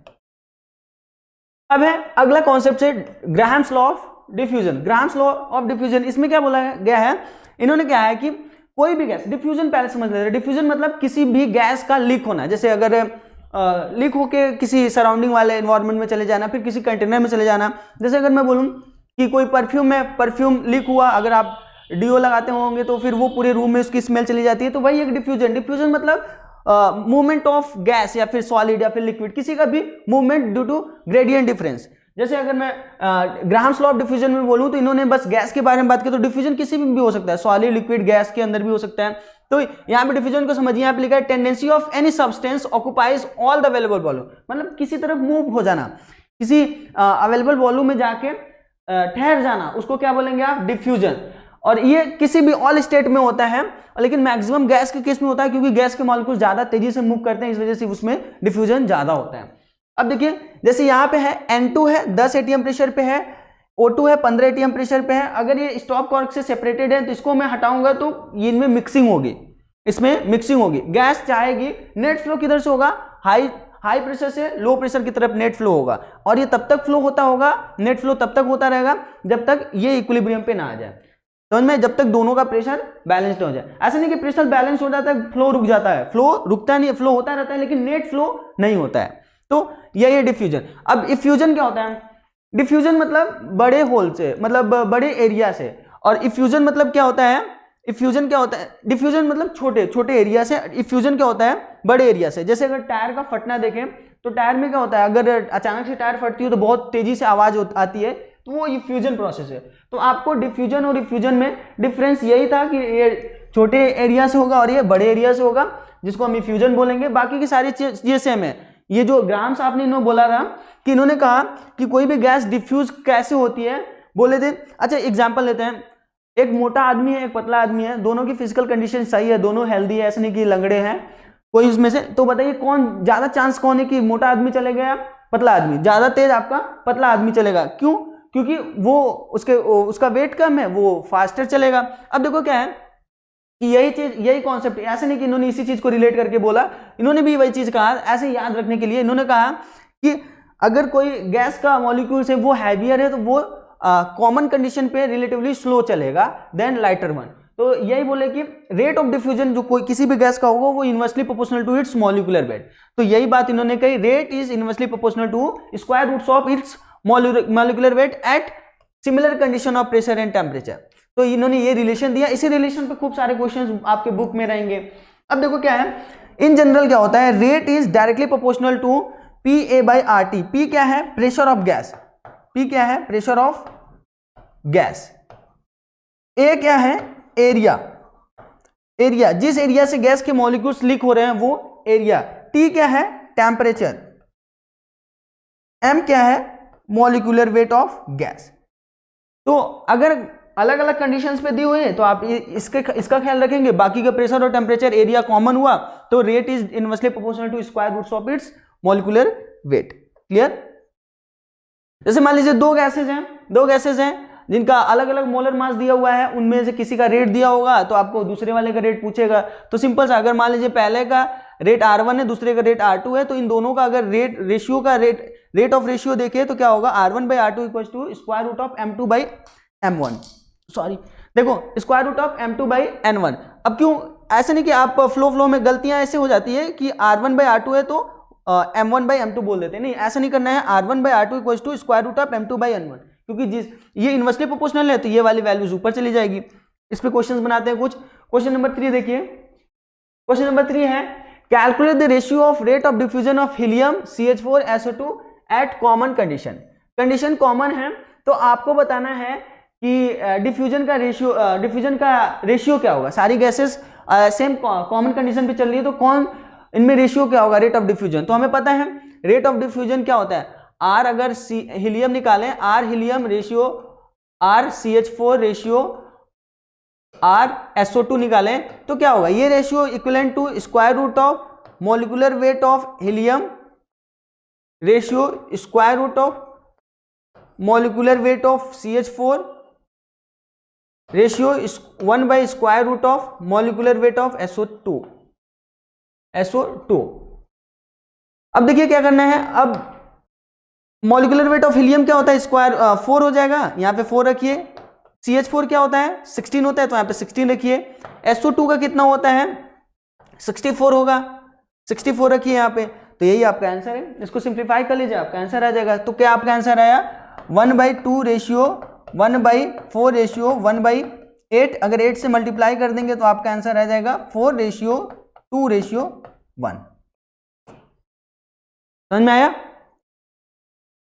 A: अब है अगला कॉन्सेप्ट है Graham's law of diffusion. Graham's law of diffusion, इसमें क्या बोला गया है, इन्होंने क्या है कि कोई भी गैस, डिफ्यूजन पहले समझ लेते हैं. डिफ्यूजन मतलब किसी भी गैस का लीक होना. जैसे अगर लीक होके किसी सराउंडिंग वाले एनवायरनमेंट में चले जाना, फिर किसी कंटेनर में चले जाना. जैसे अगर मैं बोलूं कि कोई परफ्यूम लीक हुआ, अगर आप डीओ लगाते होंगे तो फिर वो पूरे रूम में उसकी स्मेल चली जाती है, तो वही एक डिफ्यूजन मतलब मूवमेंट ऑफ गैस या फिर सॉलिड या फिर लिक्विड, किसी का भी movement due to gradient difference. जैसे अगर मैं ग्राहम्स लॉ ऑफ डिफ्यूजन में बोलूं तो इन्होंने बस गैस के बारे में बात की, तो डिफ्यूजन किसी भी हो सकता है, सॉलिड लिक्विड गैस के अंदर भी हो सकता है. तो यहाँ पे डिफ्यूजन को समझिए, यहाँ पे लिखा है tendency of any substance occupies all the available volume. मतलब किसी तरफ मूव हो जाना, किसी अवेलेबल वॉल्यूम में जाके ठहर जाना, उसको क्या बोलेंगे आप, डिफ्यूजन. और ये किसी भी ऑल स्टेट में होता है, लेकिन मैक्सिमम गैस के केस में होता है, क्योंकि गैस के मॉलिक्यूल ज्यादा तेजी से मूव करते हैं, इस वजह से उसमें डिफ्यूजन ज्यादा होता है. अब देखिए जैसे यहाँ पे है N2 है 10 atm प्रेशर पे है, O2 है 15 atm प्रेशर पे है. अगर ये स्टॉप कॉर्क से सेपरेटेड है तो इसको मैं हटाऊंगा तो ये इनमें मिक्सिंग होगी, इसमें मिक्सिंग होगी. गैस चाहेगी, नेट फ्लो किधर से होगा, हाई प्रेशर से लो प्रेशर की तरफ नेट फ्लो होगा, और ये तब तक फ्लो होता होगा, नेट फ्लो तब तक होता रहेगा जब तक ये इक्विलिब्रियम पे ना आ जाए. तो इनमें जब तक दोनों का प्रेशर बैलेंस्ड हो जाए. ऐसा नहीं कि प्रेशर बैलेंस हो जाता है फ्लो रुक जाता है, फ्लो रुकता नहीं है, फ्लो होता रहता है, लेकिन नेट फ्लो नहीं होता है. तो यही है डिफ्यूजन. अब इफ्यूजन क्या होता है, डिफ्यूजन मतलब बड़े होल से, मतलब बड़े एरिया से. और इफ्यूजन मतलब क्या होता है, इफ्यूजन क्या होता है, डिफ्यूजन मतलब छोटे छोटे एरिया से, इफ्यूजन क्या होता है बड़े एरिया से. जैसे अगर टायर का फटना देखें तो टायर में क्या होता है, अगर अचानक से टायर फटती है तो बहुत तेजी से आवाज आती है, तो वो इफ्यूजन प्रोसेस है। तो आपको डिफ्यूजन और इफ्यूजन में डिफरेंस यही था कि ये छोटे एरिया से होगा और ये बड़े एरिया से होगा, जिसको हम इफ्यूजन बोलेंगे। बाकी की सारी चीजें सेम है। ये जो ग्राम्स आपने इन्होंने बोला था कि इन्होंने कहा कि कोई भी गैस डिफ्यूज कैसे होती है, बोले थे। अच्छा एग्जांपल लेते हैं, एक मोटा आदमी है, एक पतला आदमी है, दोनों की फिजिकल कंडीशन सही है, दोनों हेल्दी है, ऐसे नहीं कि लंगड़े हैं कोई उसमें से। तो बताइए कौन ज्यादा चांस कौन है कि मोटा आदमी चलेगा या पतला आदमी? ज्यादा तेज आपका पतला आदमी चलेगा। क्यों? क्योंकि वो उसका वेट कम है, वो फास्टर चलेगा। अब देखो क्या है कि यही कॉन्सेप्ट, ऐसे नहीं कि इन्होंने इसी चीज को रिलेट करके बोला, इन्होंने भी वही चीज कहा। ऐसे याद रखने के लिए इन्होंने कहा कि अगर कोई गैस का मॉलिक्यूल्स है वो हैवियर है तो वो कॉमन कंडीशन पे रिलेटिवली स्लो चलेगा देन लाइटर वन। तो यही बोले कि रेट ऑफ डिफ्यूजन जो कोई किसी भी गैस का होगा वो inversely proportional to its molecular weight. तो यही बात इन्होंने कही, rate is inversely proportional to square roots of its molecular weight at similar condition of pressure and temperature. तो इन्होंने ये रिलेशन दिया। इसी रिलेशन पे खूब सारे क्वेश्चंस आपके बुक में रहेंगे। अब देखो क्या है, इन जनरल क्या होता है, rate is directly proportional to P A by R T. P क्या है? Pressure of gas. पी क्या है? Pressure of gas. ए क्या है? एरिया। एरिया, जिस एरिया से गैस के मॉलिक्यूल्स लीक हो रहे हैं वो एरिया। टी क्या है? टेम्परेचर। एम क्या है? Molecular weight of gas. तो अगर अलग अलग कंडीशंस पे दी हुई है तो आप इसका ख्याल रखेंगे। बाकी का प्रेशर और टेम्परेचर एरिया कॉमन हुआ तो rate is inversely proportional to square roots of its molecular weight. Clear? जैसे मान लीजिए दो गैसेज हैं जिनका अलग अलग मोलर मास दिया हुआ है, उनमें से किसी का रेट दिया होगा तो आपको दूसरे वाले का रेट पूछेगा। तो सिंपल सा, अगर मान लीजिए पहले का रेट R1 है, दूसरे का रेट R2 है, तो इन दोनों का अगर रेट ऑफ रेशियो देखें तो क्या होगा? R1 by R2 equal to square root of M2 by M1। Sorry, देखो square root of M2 by N1। अब क्यों ऐसे नहीं कि आप फ्लो में गलतियां ऐसे हो जाती है कि R1 बाई R2 है तो M1 बाई M2 बोल देते हैं। नहीं, ऐसा नहीं करना है। R1 by R2 equal to square root of M2 by N1, क्योंकि ये इनवर्सली प्रोपोर्शनल है तो ये वाली वैल्यूज ऊपर चली जाएगी। इस पे क्वेश्चंस बनाते हैं कुछ। क्वेश्चन नंबर 3 देखिए। क्वेश्चन नंबर 3 है, calculate the ratio of rate of diffusion of helium CH4SO2 at common condition. Condition common है तो आपको बताना है कि डिफ्यूजन का रेशियो क्या होगा। सारी गैसेस सेम कॉमन कंडीशन पे चल रही है तो कौन इनमें रेशियो क्या होगा रेट ऑफ डिफ्यूजन। तो हमें पता है रेट ऑफ डिफ्यूजन क्या होता है। R अगर हीलियम निकालें, R helium ratio R CH4 ratio R SO2 निकालें तो क्या होगा, ये ratio equivalent to square root of molecular weight of helium ratio square root of molecular weight of CH4 ratio 1 by square root of molecular weight of SO2। अब देखिए क्या करना है। अब मॉलिक्यूलर वेट ऑफ हीलियम क्या होता है? Square 4 हो जाएगा, यहाँ पे 4 रखिए। CH4 क्या होता है? 16 होता है तो यहाँ पे 16 रखिए। SO2 का कितना होता है? 64 होगा, 64 रखिए यहाँ पे। तो यही आपका आंसर है। इसको सिंप्लीफाई कर लीजिए, आपका आंसर आ जाएगा। तो क्या आपका आंसर आया? 1/2 रेशियो 1/4 रेशियो 1/8। अगर 8 से मल्टीप्लाई कर देंगे तो आपका आंसर आ जाएगा 4 रेशियो 2 रेशियो 1। समझ में आया?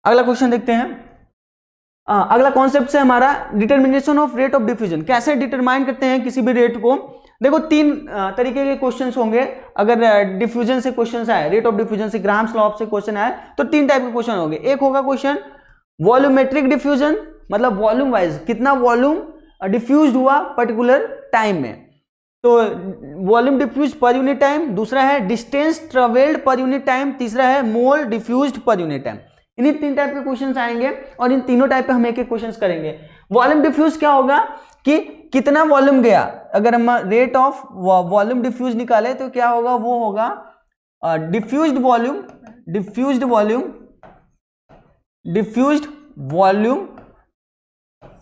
A: अगला क्वेश्चन देखते हैं। अगला कॉन्सेप्ट है हमारा determination of rate of diffusion. कैसे डिटरमाइन करते हैं किसी भी रेट को। देखो 3 तरीके के क्वेश्चंस होंगे। अगर डिफ्यूजन से क्वेश्चन आए, रेट ऑफ डिफ्यूजन से, ग्राम्स लॉ से क्वेश्चन आए तो 3 टाइप के क्वेश्चन होंगे। एक होगा क्वेश्चन वॉल्यूमेट्रिक डिफ्यूजन, मतलब वॉल्यूम वाइज कितना वॉल्यूम डिफ्यूज हुआ पर्टिकुलर टाइम में, तो volume diffuse per unit time. दूसरा है distance travelled per unit time. तीसरा है mole diffused per unit time. इन्हीं 3 टाइप के क्वेश्चंस आएंगे और इन तीनों टाइप पे हम एक क्वेश्चंस करेंगे। वॉल्यूम डिफ्यूज क्या होगा कि कितना वॉल्यूम गया। अगर हम रेट ऑफ वॉल्यूम डिफ्यूज निकाले तो क्या होगा, वो होगा diffused volume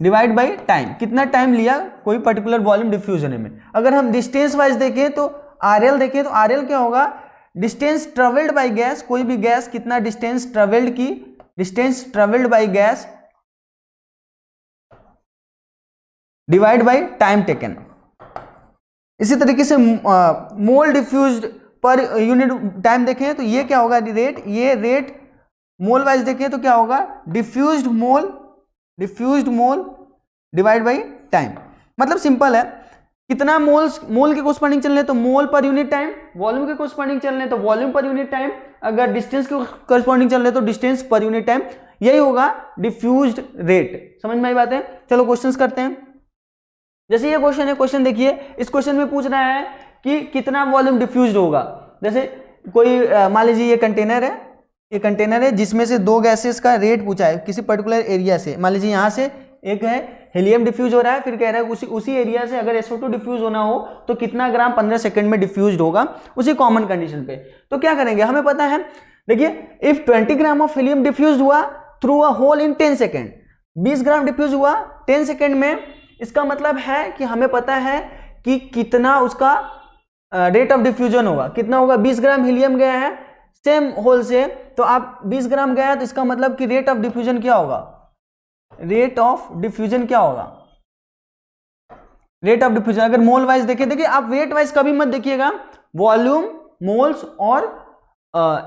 A: divide by time. कितना टाइम लिया कोई पर्टिकुलर वॉल्यूम डिफ्यूज होने में। अगर हम डिस्टेंस वाइज देखें तो RL देखें तो RL क्या होगा, डिस्टेंस ट्रेवल्ड बाय गैस। कोई भी गैस कितना डिस्टेंस ट्रेवल्ड की, distance travelled by gas divide by time taken. इसी तरीके से मोल डिफ्यूज्ड पर यूनिट टाइम देखें तो ये क्या होगा रेट, ये रेट मोल वाइज देखें तो क्या होगा diffused mole divide by time. मतलब सिंपल है, कितना मोल्स मोल के कोरस्पॉन्डिंग चल रहे हैं तो मोल पर यूनिट टाइम, वॉल्यूम के कोरस्पॉन्डिंग चल रहे हैं तो वॉल्यूम पर यूनिट टाइम, अगर डिस्टेंस के कोरस्पॉन्डिंग चल रहे हैं तो डिस्टेंस पर यूनिट टाइम। यही होगा डिफ्यूज्ड रेट। समझ में आई बात है? चलो क्वेश्चंस करते हैं। जैसे ये क्वेश्चन है, क्वेश्चन देखिए, इस क्वेश्चन में पूछ रहा है कि कितना वॉल्यूम डिफ्यूज्ड होगा। जैसे कोई मान लीजिए ये कंटेनर है जिसमें से दो गैसेस का रेट पूछा है किसी पर्टिकुलर एरिया से। मान लीजिए यहाँ से एक है हीलियम डिफ्यूज हो रहा है, फिर कह रहा है उसी एरिया से अगर SO2 डिफ्यूज होना हो तो कितना ग्राम 15 सेकंड में डिफ्यूज्ड होगा उसी कॉमन कंडीशन पे। तो क्या करेंगे, हमें पता है, देखिए if 20 gram of helium diffuse हुआ through a hole in 10 second, 20 gram diffuse हुआ 10 सेकेंड में, इसका मतलब है कि हमें पता है कि कितना उसका रेट ऑफ डिफ्यूजन होगा, कितना होगा। 20 ग्राम हीलियम गया है सेम होल से, तो आप 20 ग्राम गया तो इसका मतलब कि रेट ऑफ डिफ्यूजन क्या होगा, रेट ऑफ डिफ्यूजन क्या होगा, रेट ऑफ डिफ्यूजन। अगर मोल वाइज देखिए आप वेट वाइज कभी मत देखिएगा, वॉल्यूम, मोल्स और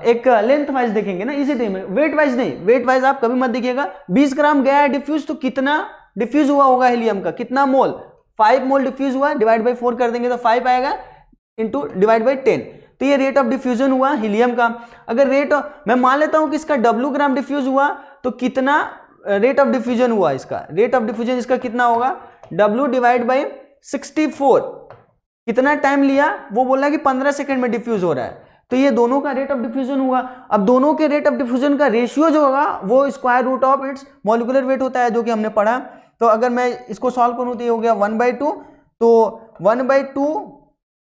A: एक लेंथ वाइज देखेंगे ना, इसी टाइम में वेट वाइज नहीं, वेट वाइज आप कभी मत देखिएगा। 20 ग्राम गया है डिफ्यूज तो कितना डिफ्यूज हुआ होगा हीलियम का, कितना मोल, 5 मोल डिफ्यूज हुआ, डिवाइड बाई 4 कर देंगे तो 5 आएगा, इंटू डिवाइड बाई 10, तो ये रेट ऑफ डिफ्यूजन हुआ हीलियम का। अगर रेट मैं मान लेता हूं कि इसका W ग्राम डिफ्यूज हुआ तो कितना रेट ऑफ डिफ्यूजन हुआ, इसका रेट ऑफ डिफ्यूजन इसका कितना होगा, W डिवाइड बाई 64। कितना टाइम लिया, वो बोला कि 15 सेकंड में डिफ्यूज हो रहा है, तो ये दोनों का रेट ऑफ डिफ्यूजन हुआ। अब दोनों के रेट ऑफ डिफ्यूजन का रेशियो जो होगा वो square root of its molecular weight होता है, जो कि हमने पढ़ा। तो अगर मैं इसको सॉल्व करूं तो ये हो गया 1/2, तो 1/2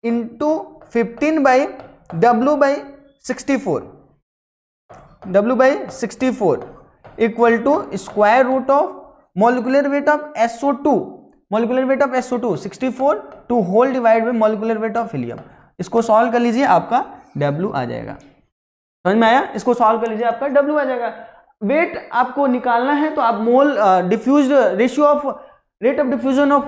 A: into 15/W/64, W/64 equal to square root of molecular weight of SO2, molecular weight of SO2 64 to whole divide by molecular weight of helium. इसको सॉल्व कर लीजिए, आपका W आ जाएगा। समझ में आया? इसको सॉल्व कर लीजिए, आपका W आ जाएगा। वेट आपको निकालना है तो आप mole diffuse ratio of rate of diffusion of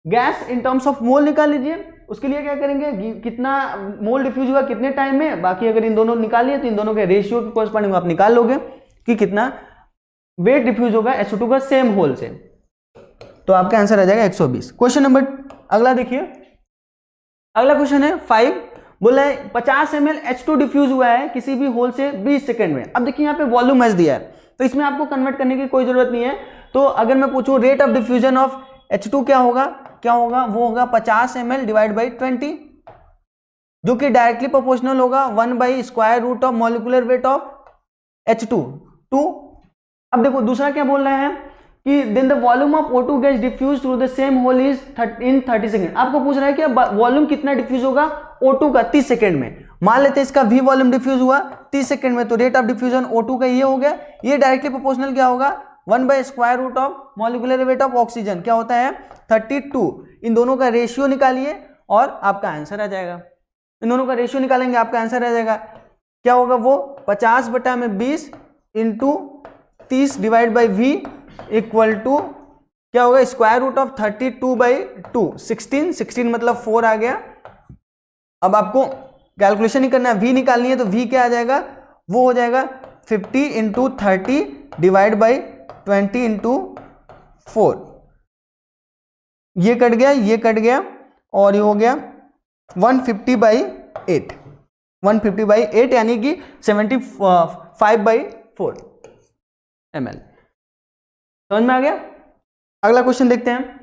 A: gas in terms of mole निकाल लीजिए। उसके लिए क्या करेंगे, कितना मोल डिफ्यूज हुआ कितने टाइम में, बाकी अगर इन दोनों निकालिए तो इन दोनों के रेशियो के कोरस्पॉन्डिंग आप निकाल लोगे कि कितना वेट डिफ्यूज होगा SO2 का सेम होल से, तो आपका आंसर आ जाएगा 120। क्वेश्चन नंबर अगला देखिए, अगला क्वेश्चन है 5, बोला है 50 ml H2 डिफ्यूज हुआ है किसी भी होल से 20 सेकंड में। अब देखिए यहाँ पे वॉल्यूम एच दिया है तो इसमें आपको कन्वर्ट करने की कोई जरूरत नहीं है। तो अगर मैं पूछूं rate of diffusion of H2 क्या होगा, वो होगा 50 ml डिवाइड बाई 20, जो कि डायरेक्टली प्रोपोर्शनल होगा 1 by square root of molecular weight of H2 2। अब देखो दूसरा क्या बोल रहा है कि then the volume of O2 gas diffuse through the same hole is in 30 second. आपको पूछ रहा है कि वॉल्यूम कितना डिफ्यूज होगा O2 का 30 सेकंड में। मान लेते हैं इसका V वॉल्यूम डिफ्यूज हुआ 30 सेकंड में, तो रेट ऑफ डिफ्यूजन O2 का ये हो गया। ये डायरेक्टली प्रोपोर्शनल क्या होगा 1 by square root of molecular weight of oxygen, क्या होता है 32। इन दोनों का रेशियो निकालिए और आपका आंसर आ जाएगा। इन दोनों का रेशियो निकालेंगे आपका आंसर आ जाएगा, क्या होगा वो 50/20 into 30 divide by V equal to क्या होगा स्क्वायर रूट ऑफ 32/2, 16 मतलब 4 आ गया। अब आपको कैलकुलेशन ही करना है, V निकालनी है तो V क्या आ जाएगा, वो हो जाएगा 50 इंटू 30 डिवाइड बाई 20 इंटू 4। ये कट गया और ये हो गया 150/8, 150/8 यानी कि 75/4 ml। समझ में आ गया? अगला क्वेश्चन देखते हैं।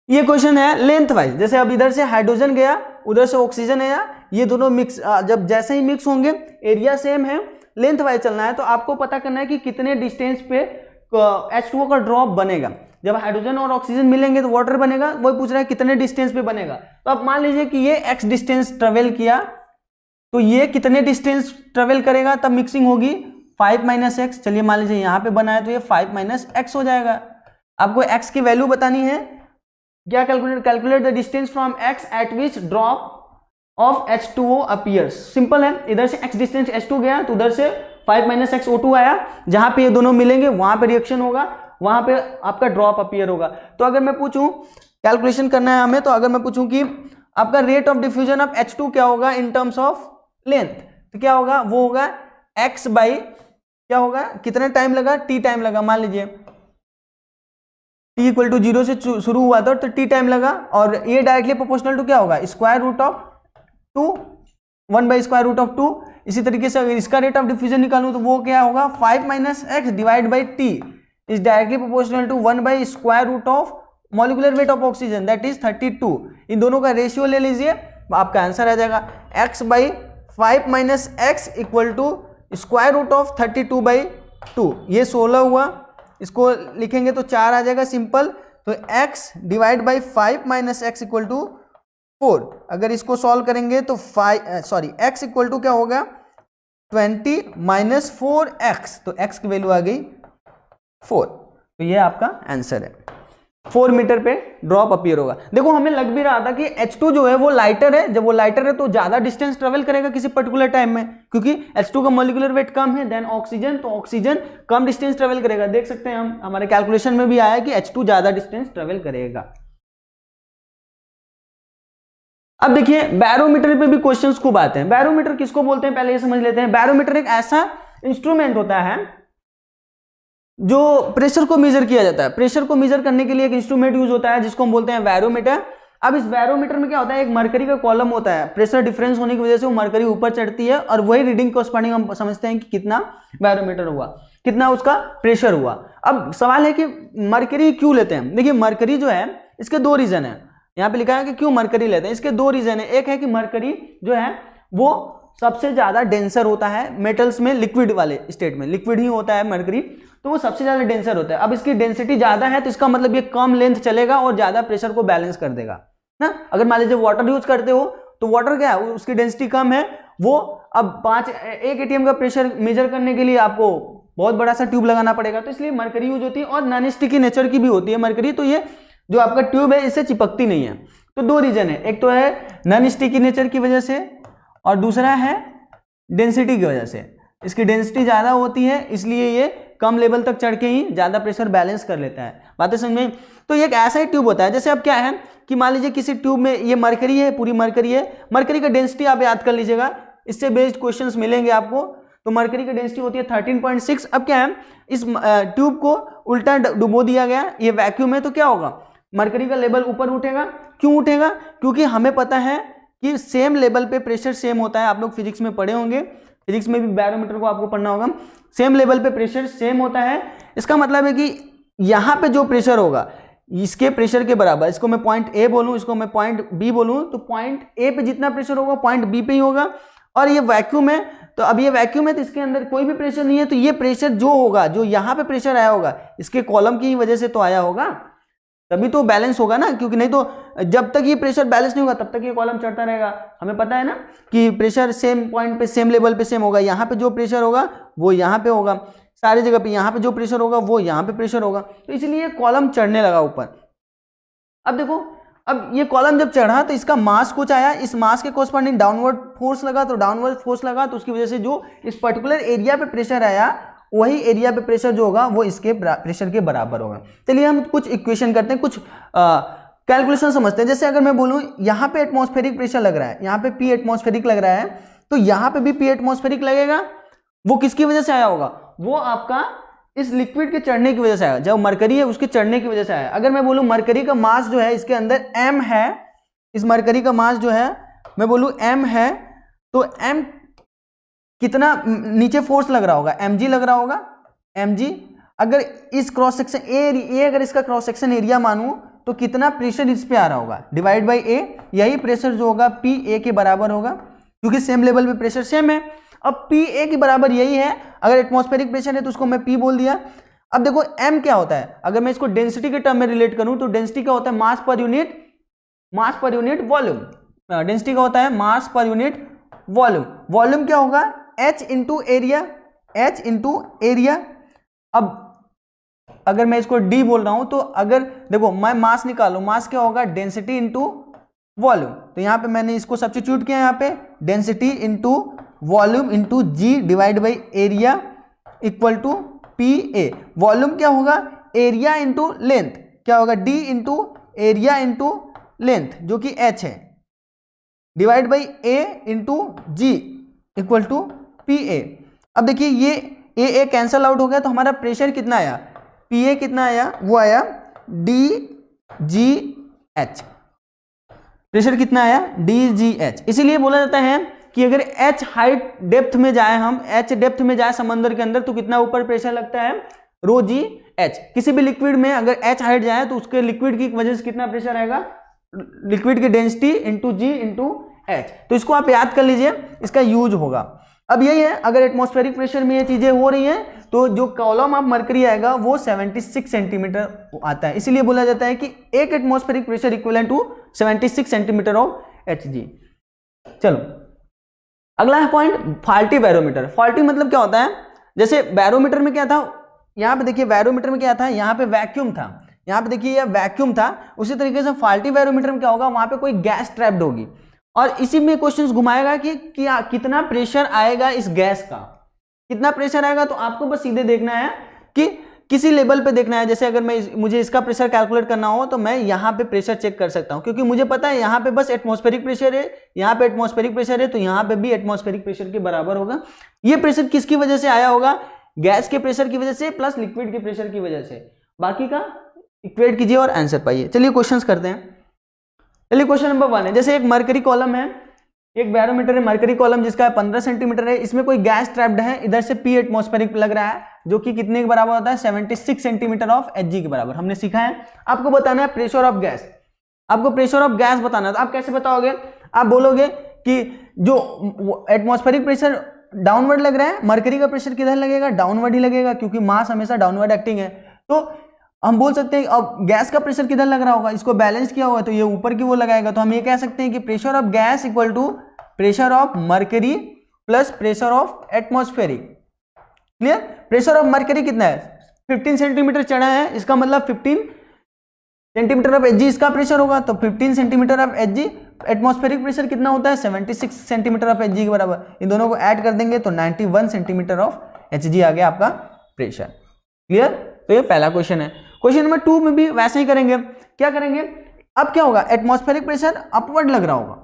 A: ये क्वेश्चन है लेंथ वाइज, जैसे अब इधर से हाइड्रोजन गया उधर से ऑक्सीजन आया, ये दोनों मिक्स, जब जैसे ही मिक्स होंगे एरिया सेम है, लेंथ वाइज चलना है। तो आपको पता करना है कि कितने डिस्टेंस पे H2O का ड्रॉप बनेगा। जब हाइड्रोजन और ऑक्सीजन मिलेंगे तो वाटर बनेगा, वही पूछ रहा है कितने डिस्टेंस पे बनेगा। तो आप मान लीजिए कि ये x डिस्टेंस ट्रेवल किया, तो ये कितने डिस्टेंस ट्रेवल करेगा तब मिक्सिंग होगी 5 - x। चलिए मान लीजिए यहाँ पे बना है तो ये 5 - x हो जाएगा। आपको x की वैल्यू बतानी है, क्या calculate the distance from x eight which drop of H2O appears. Simple है, इधर से x डिस्टेंस H2 गया तो उधर से 5 - x O2 आया, जहां पे ये दोनों मिलेंगे वहां पे रिएक्शन होगा, वहां पे आपका ड्रॉप अपीयर होगा। तो अगर मैं पूछूं कैलकुलेशन करना है हमें, तो अगर मैं पूछूं कि आपका rate of diffusion of H2 क्या होगा इन टर्म्स ऑफ लेंथ, तो क्या होगा, वो होगा x बाई क्या होगा, कितना टाइम लगा, t टाइम लगा, मान लीजिए t इक्वल टू 0 से शुरू हुआ था तो t टाइम लगा, और ये डायरेक्टली प्रोपोर्शनल टू क्या होगा, square root of 2, 1 by square root of 2। इसी तरीके से अगर इसका रेट ऑफ डिफ्यूजन निकालूं तो वो क्या होगा, 5 minus x divide by T is directly proportional to 1 by square root of molecular weight of oxygen that is 32। इन दोनों का रेशियो ले लीजिए, आपका आंसर आ जाएगा x by 5 minus x equal to square root of 32 by 2, ये 16 हुआ, इसको लिखेंगे तो 4 आ जाएगा सिंपल, तो x divide by 5 minus x equal to 4। अगर इसको सॉल्व करेंगे तो x इक्वल टू क्या होगा 20 माइनस 4x, तो x की वैल्यू आ गई 4, तो ये आपका आंसर है। 4 मीटर पे ड्रॉप अपीयर होगा। देखो हमें लग भी रहा था कि H2 जो है वो लाइटर है, जब वो लाइटर है तो ज्यादा डिस्टेंस ट्रेवल करेगा किसी पर्टिकुलर टाइम में, क्योंकि H2 का मॉलिक्यूलर वेट कम है देन ऑक्सीजन, तो ऑक्सीजन कम डिस्टेंस ट्रेवल करेगा। देख सकते हैं हम, हमारे कैलकुलेशन में भी आया कि H2 ज्यादा डिस्टेंस ट्रेवल करेगा। अब देखिए बैरोमीटर पे भी क्वेश्चंस खूब आते हैं। बैरोमीटर किसको बोलते हैं पहले ये समझ लेते हैं। बैरोमीटर एक ऐसा इंस्ट्रूमेंट होता है जो प्रेशर को मेजर किया जाता है। प्रेशर को मेजर करने के लिए एक इंस्ट्रूमेंट यूज होता है जिसको हम बोलते हैं बैरोमीटर। अब इस बैरोमीटर में क्या होता है, एक मरकरी का कॉलम होता है, प्रेशर डिफरेंस होने की वजह से वो मरकरी ऊपर चढ़ती है और वही रीडिंग कॉरस्पॉन्डिंग हम समझते हैं कि कितना बैरोमीटर हुआ, कितना उसका प्रेशर हुआ। अब सवाल है कि मरकरी क्यों लेते हैं। देखिए मरकरी जो है इसके दो रीजन है, यहाँ पे लिखा है कि क्यों मरकरी लेते हैं, इसके दो रीजन है। एक है कि मरकरी जो है वो सबसे ज्यादा डेंसर होता है मेटल्स में, लिक्विड वाले स्टेट में लिक्विड ही होता है मरकरी, तो वो सबसे ज्यादा डेंसर होता है। अब इसकी डेंसिटी ज्यादा है तो इसका मतलब ये कम लेंथ चलेगा और ज्यादा प्रेशर को बैलेंस कर देगा ना। अगर मान लीजिए वाटर यूज करते हो तो वाटर क्या है, उसकी डेंसिटी कम है, वो अब 1 ATM का प्रेशर मेजर करने के लिए आपको बहुत बड़ा सा ट्यूब लगाना पड़ेगा, तो इसलिए मरकरी यूज होती है। और नॉन स्टिकी नेचर की भी होती है मरकरी, तो ये जो आपका ट्यूब है इससे चिपकती नहीं है। तो दो रीजन है, एक तो है नॉन स्टिकी नेचर की वजह से और दूसरा है डेंसिटी की वजह से। इसकी डेंसिटी ज्यादा होती है इसलिए ये कम लेवल तक चढ़ के ही ज्यादा प्रेशर बैलेंस कर लेता है। बातें समझ में। तो ये एक ऐसा ही ट्यूब होता है, जैसे अब क्या है कि मान लीजिए किसी ट्यूब में ये मरकरी है, पूरी मरकरी है, मरकरी का डेंसिटी आप याद कर लीजिएगा, इससे बेस्ड क्वेश्चंस मिलेंगे आपको। तो मरकरी की डेंसिटी होती है 13.6। अब क्या है, इस ट्यूब को उल्टा डुबो दिया गया, ये वैक्यूम है, तो क्या होगा, मरकरी का लेवल ऊपर उठेगा। क्यों उठेगा, क्योंकि हमें पता है कि सेम लेवल पे प्रेशर सेम होता है। आप लोग फिजिक्स में पढ़े होंगे, फिजिक्स में भी बैरोमीटर को आपको पढ़ना होगा, सेम लेवल पे प्रेशर सेम होता है। इसका मतलब है कि यहाँ पे जो प्रेशर होगा इसके प्रेशर के बराबर, इसको मैं पॉइंट ए बोलूं, इसको मैं पॉइंट बी बोलूं, तो पॉइंट ए पे जितना प्रेशर होगा पॉइंट बी पे ही होगा। और ये वैक्यूम है, तो अब ये वैक्यूम है तो इसके अंदर कोई भी प्रेशर नहीं है, तो ये प्रेशर जो होगा, जो यहाँ पे प्रेशर आया होगा इसके कॉलम की वजह से तो आया होगा, तभी तो बैलेंस होगा ना। क्योंकि नहीं तो जब तक ये प्रेशर बैलेंस नहीं होगा तब तक ये कॉलम चढ़ता रहेगा। हमें पता है ना कि प्रेशर सेम पॉइंट पे सेम लेवल पे सेम होगा, यहाँ पे जो प्रेशर होगा वो यहाँ पे होगा, सारी जगह पे यहाँ पे जो प्रेशर होगा वो यहाँ पे प्रेशर होगा, तो इसलिए कॉलम चढ़ने लगा ऊपर। अब देखो, अब ये कॉलम जब चढ़ा तो इसका मास कुछ आया, इस मास के कोरस्पॉन्डिंग डाउनवर्ड फोर्स लगा, तो डाउनवर्ड फोर्स लगा तो उसकी वजह से जो इस पर्टिकुलर एरिया पे प्रेशर आया वही एरिया पे प्रेशर जो होगा वो इसके प्रेशर के बराबर होगा। चलिए हम कुछ इक्वेशन करते हैं, कुछ कैलकुलेशन समझते हैं। जैसे अगर मैं बोलूं यहाँ पे एटमॉस्फेरिक प्रेशर लग रहा है, यहाँ पे पी एटमॉस्फेरिक लग रहा है, तो यहाँ पे भी पी एटमॉस्फेरिक लगेगा। वो किसकी वजह से आया होगा, वो आपका इस लिक्विड के चढ़ने की वजह से आया, जब मरकरी है उसके चढ़ने की वजह से आया। अगर मैं बोलूं मरकरी का मास जो है इसके अंदर m है, इस मरकरी का मास जो है मैं बोलूं m है, तो m कितना नीचे फोर्स लग रहा होगा, mg लग रहा होगा, mg। अगर इस क्रॉस सेक्शन ए अगर इसका क्रॉस सेक्शन एरिया मानूं तो कितना प्रेशर इस पे आ रहा होगा, डिवाइड बाई ए। यही प्रेशर जो होगा पी ए के बराबर होगा, क्योंकि सेम लेवल पे प्रेशर सेम है। अब पी ए के बराबर यही है, अगर एटमॉस्फेरिक प्रेशर है तो उसको मैं पी बोल दिया। अब देखो m क्या होता है, अगर मैं इसको डेंसिटी के टर्म में रिलेट करूं तो डेंसिटी क्या होता है, मास पर यूनिट वॉल्यूम। डेंसिटी का होता है मास पर यूनिट वॉल्यूम। वॉल्यूम क्या होगा, h into area, h into area. अब अगर मैं इसको d बोल रहा हूं तो अगर देखो मैं मास निकालू, मास क्या होगा, डेंसिटी इंटू वॉल्यूम। तो यहाँ पे मैंने इसको सब्स्टिट्यूट किया, यहाँ पे density into volume into g divide by area equal to P A. Volume क्या होगा, एरिया इंटू लेंथ, क्या होगा d into area into length जो कि h है। Divide by A into G equal to P A. अब देखिए ये ए कैंसल आउट हो गया तो हमारा प्रेशर कितना आया, पी ए कितना आया, वो आया डी जी एच। प्रेशर कितना आया, डी जी एच। इसीलिए बोला जाता है कि अगर एच हाइट डेप्थ में जाए, हम एच डेप्थ में जाए समंदर के अंदर, तो कितना ऊपर प्रेशर लगता है, रो जी एच। किसी भी लिक्विड में अगर एच हाइट जाए तो उसके लिक्विड की वजह से कितना प्रेशर आएगा, लिक्विड की density into G into H. तो इसको आप याद कर लीजिए, इसका यूज होगा। अब यही है, अगर एटमॉस्फेरिक प्रेशर में ये चीजें हो रही हैं तो जो कॉलम ऑफ मरकरी आएगा वो 76 सेंटीमीटर आता है। इसीलिए बोला जाता है कि एक atmospheric pressure equivalent to 76 centimetre of H G. चलो अगला है पॉइंट, फॉल्टी बैरोमीटर। फॉल्टी मतलब क्या होता है, जैसे बैरोमीटर में क्या था, यहाँ पे देखिए बैरोमीटर में क्या था, यहाँ पे वैक्यूम था, यहाँ पे देखिए ये वैक्यूम था। उसी तरीके से फॉल्टी बैरोमीटर में क्या होगा, वहां पे कोई गैस ट्रैप्ड होगी और इसी में क्वेश्चंस घुमाएगा कि कितना प्रेशर आएगा इस गैस का, कितना प्रेशर आएगा। तो आपको बस सीधे देखना है कि किसी लेवल पे देखना है। जैसे अगर मुझे इसका प्रेशर कैलकुलेट करना हो तो मैं यहाँ पे प्रेशर चेक कर सकता हूँ, क्योंकि मुझे पता है यहाँ पे बस एटमॉस्फेरिक प्रेशर है, यहाँ पे एटमॉस्फेरिक प्रेशर है, तो यहाँ पे भी एटमॉस्फेरिक प्रेशर के बराबर होगा। ये प्रेशर किसकी वजह से आया होगा, गैस के प्रेशर की वजह से प्लस लिक्विड के प्रेशर की वजह से। बाकी का इक्वेट कीजिए और आंसर पाइए। चलिए क्वेश्चंस करते हैं। चलिए क्वेश्चन नंबर 1 है, जैसे एक मरकरी कॉलम है, एक बैरोमीटर है, मरकरी कॉलम जिसका 15 सेंटीमीटर है, इसमें कोई गैस ट्रैप्ड है, इधर से पी एटमॉस्फेरिक लग रहा है, जो कि कितने के बराबर होता है, 76 सेंटीमीटर ऑफ एच जी के बराबर। हमने सीखा है, आपको बताना है प्रेशर ऑफ गैस, आपको प्रेशर ऑफ गैस बताना है। तो आप कैसे बताओगे, आप बोलोगे कि जो एटमॉस्फेरिक प्रेशर डाउनवर्ड लग रहा है, मरकरी का प्रेशर किधर लगेगा, डाउनवर्ड ही लगेगा, क्योंकि मास हमेशा डाउनवर्ड एक्टिंग है। तो हम बोल सकते हैं अब गैस का प्रेशर किधर लग रहा होगा, इसको बैलेंस किया होगा तो ये ऊपर की वो लगाएगा। तो हम ये कह सकते हैं कि pressure of gas equal to pressure of mercury plus pressure of atmospheric. Clear. Pressure of mercury कितना है, 15 सेंटीमीटर चढ़ा है, इसका मतलब 15 सेंटीमीटर ऑफ एच जी इसका प्रेशर होगा, तो 15 centimetre of H ji. Atmospheric pressure कितना होता है, 76 सेंटीमीटर ऑफ एच जी के बराबर। इन दोनों को ऐड कर देंगे तो 91 सेंटीमीटर ऑफ एच जी आ गया आपका प्रेशर। क्लियर। तो ये पहला क्वेश्चन है। क्वेश्चन नंबर 2 में भी वैसे ही करेंगे। क्या करेंगे, अब क्या होगा, एटमॉस्फेरिक प्रेशर अपवर्ड लग रहा होगा,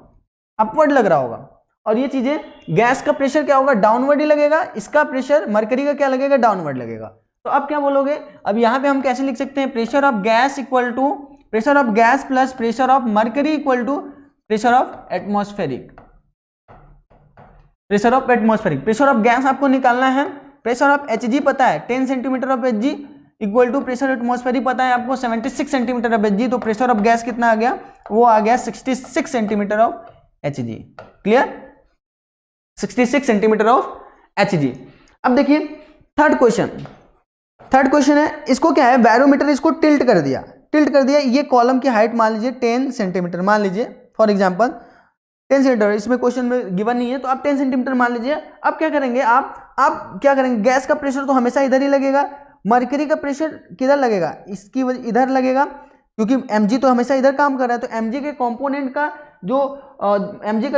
A: अपवर्ड लग रहा होगा, और ये चीजें गैस का प्रेशर क्या होगा, डाउनवर्ड ही लगेगा, इसका प्रेशर मरकरी का क्या लगेगा, डाउनवर्ड लगेगा। तो अब क्या बोलोगे, अब यहां पे हम कैसे लिख सकते हैं, pressure of gas equal to pressure of gas plus pressure of mercury equal to pressure of atmospheric. Pressure of atmospheric, pressure of gas आपको निकालना है, प्रेशर ऑफ एच जी पता है 10 centimetre of H G equal to pressure atmospheric पता है आपको 76 centimetre of H जी। तो pressure of gas कितना आ गया, वो आ गया 66 centimetre of H ji. Clear, 66 centimetre of H जी। अब देखिए थर्ड क्वेश्चन है, इसको क्या है, बैरोमीटर इसको टिल्ट कर दिया, ये कॉलम की हाइट मान लीजिए 10 सेंटीमीटर मान लीजिए, फॉर एग्जांपल 10 सेंटीमीटर, इसमें क्वेश्चन में गिवन नहीं है तो आप 10 सेंटीमीटर मान लीजिए। अब क्या करेंगे आप क्या करेंगे, गैस का प्रेशर तो हमेशा इधर ही लगेगा, मरकरी का प्रेशर किधर लगेगा, इसकी वजह इधर लगेगा, क्योंकि mg तो हमेशा इधर काम कर रहा है। तो mg के कंपोनेंट का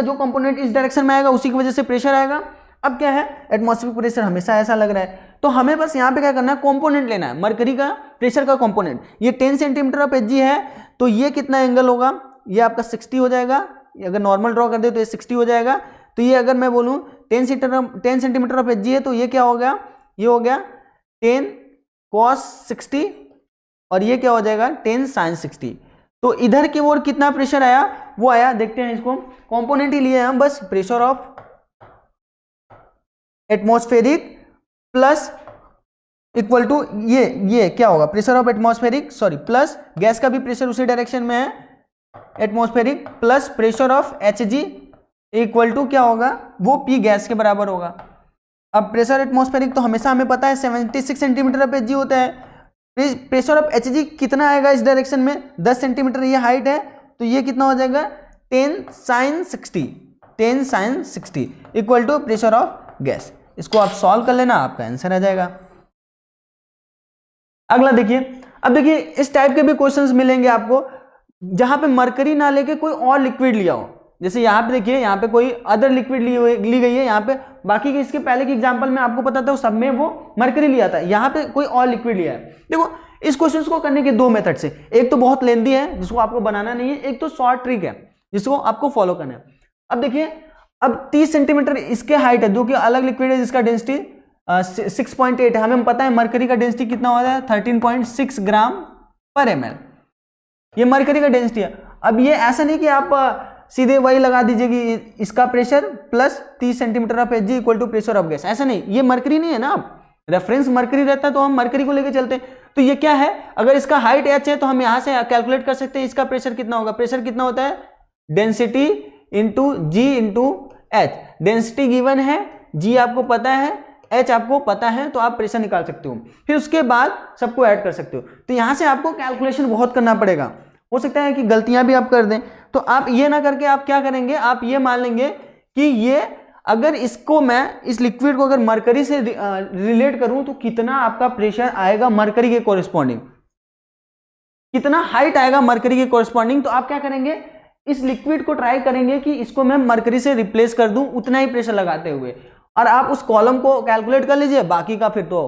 A: जो कंपोनेंट इस डायरेक्शन में आएगा उसी की वजह से प्रेशर आएगा। अब क्या है, एटमॉस्फेरिक प्रेशर हमेशा ऐसा लग रहा है, तो हमें बस यहाँ पे क्या करना है, कंपोनेंट लेना है, मरकरी का प्रेशर का कंपोनेंट। ये 10 सेंटीमीटर ऑफ एच है, तो ये कितना एंगल होगा, ये आपका 60 हो जाएगा। अगर नॉर्मल ड्रॉ कर दे तो ये 60 हो जाएगा। तो ये अगर मैं बोलूँ 10 सेंटीमीटर ऑफ एच है, तो ये क्या हो गया, ये हो गया 10 cos 60 और ये क्या हो जाएगा 10 sin 60। तो इधर की ओर कितना प्रेशर आया, वो आया, देखते हैं इसको, कंपोनेंट ही लिए हम बस, pressure of atmospheric plus equal to ये क्या होगा, pressure of atmospheric sorry plus gas का भी प्रेशर उसी डायरेक्शन में है, atmospheric plus pressure of H G equal to क्या होगा, वो पी गैस के बराबर होगा। अब प्रेशर एटमॉस्फेरिक तो हमेशा हमें पता है 76 सेंटीमीटर ऑफ एच जी होता है। प्रेशर ऑफ एच जी कितना आएगा इस डायरेक्शन में, 10 सेंटीमीटर ये हाइट है, तो ये कितना हो जाएगा 10 sin 60 equal to pressure of gas. इसको आप सॉल्व कर लेना, आपका आंसर आ जाएगा। अगला देखिए, अब देखिए इस टाइप के भी क्वेश्चंस मिलेंगे आपको जहां पे मरकरी ना लेके कोई और लिक्विड लिया हो। जैसे यहाँ पे देखिए, यहाँ पे कोई अदर लिक्विड ली गई है, यहाँ पे बाकी के इसके पहले के एग्जांपल में आपको पता था सब में वो मरकरी लिया था, यहाँ पे कोई और लिक्विड लिया है। देखो इस क्वेश्चन को करने के दो मेथड से, एक तो बहुत लेंथी है जिसको आपको बनाना नहीं है, एक तो शॉर्ट ट्रिक है जिसको आपको फॉलो करना है। अब देखिए, अब 30 सेंटीमीटर इसके हाइट है, जो कि अलग लिक्विड है जिसका डेंसिटी 6.8 है। हमें पता है मरकरी का डेंसिटी कितना होता है, 13.6 ग्राम पर ml। ये मरकरी का डेंसिटी है। अब ये ऐसा नहीं कि आप सीधे वही लगा दीजिए कि इसका pressure plus 30 centimetre of Hg equal to pressure of gas, ऐसा नहीं, ये मरकरी नहीं है ना, रेफरेंस मरकरी रहता है तो हम मरकरी को लेके चलते हैं। तो ये क्या है, अगर इसका हाइट h है तो हम यहां से कैलकुलेट कर सकते हैं इसका प्रेशर कितना होगा। प्रेशर कितना होता है, density into G into H. Density given है, जी आपको पता है, एच आपको पता है, तो आप प्रेशर निकाल सकते हो। फिर उसके बाद सबको ऐड कर सकते हो। तो यहां से आपको कैलकुलेशन बहुत करना पड़ेगा, हो सकता है कि गलतियां भी आप कर दें। तो आप ये ना करके आप क्या करेंगे, आप ये मान लेंगे कि ये अगर इसको मैं इस लिक्विड को अगर मरकरी से रिलेट करूं तो कितना आपका प्रेशर आएगा मरकरी के कोरिस्पॉन्डिंग, कितना हाइट आएगा मरकरी के कोरिस्पॉन्डिंग। तो आप क्या करेंगे, इस लिक्विड को ट्राई करेंगे कि इसको मैं मरकरी से रिप्लेस कर दूं उतना ही प्रेशर लगाते हुए, और आप उस कॉलम को कैलकुलेट कर लीजिए, बाकी का फिर तो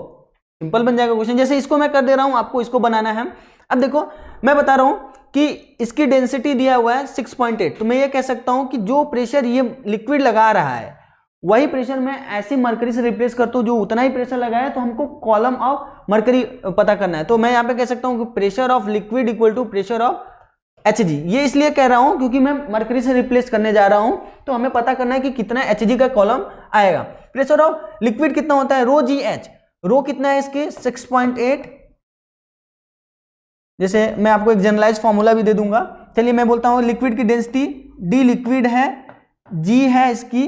A: सिंपल बन जाएगा क्वेश्चन। जैसे इसको मैं कर दे रहा हूं, आपको इसको बनाना है। अब देखो मैं बता रहा हूं कि इसकी डेंसिटी दिया हुआ है 6.8, तो मैं ये कह सकता हूं कि जो प्रेशर ये लिक्विड लगा रहा है वही प्रेशर मैं ऐसे मरकरी से रिप्लेस करता हूं जो उतना ही प्रेशर लगाया, तो हमको कॉलम ऑफ मरकरी पता करना है। तो मैं यहां पे कह सकता हूं कि pressure of liquid equal to pressure of Hg। ये इसलिए कह रहा हूं क्योंकि मैं मरकरी से रिप्लेस करने जा रहा हूं, तो हमें पता करना है कि कितना Hg का कॉलम आएगा। प्रेशर ऑफ लिक्विड कितना होता है, रो जी एच। रो कितना है इसके 6.8। जैसे मैं आपको एक जनरलाइज फॉर्मूला भी दे दूंगा, चलिए मैं बोलता हूं लिक्विड की डेंसिटी डी लिक्विड है, जी है इसकी,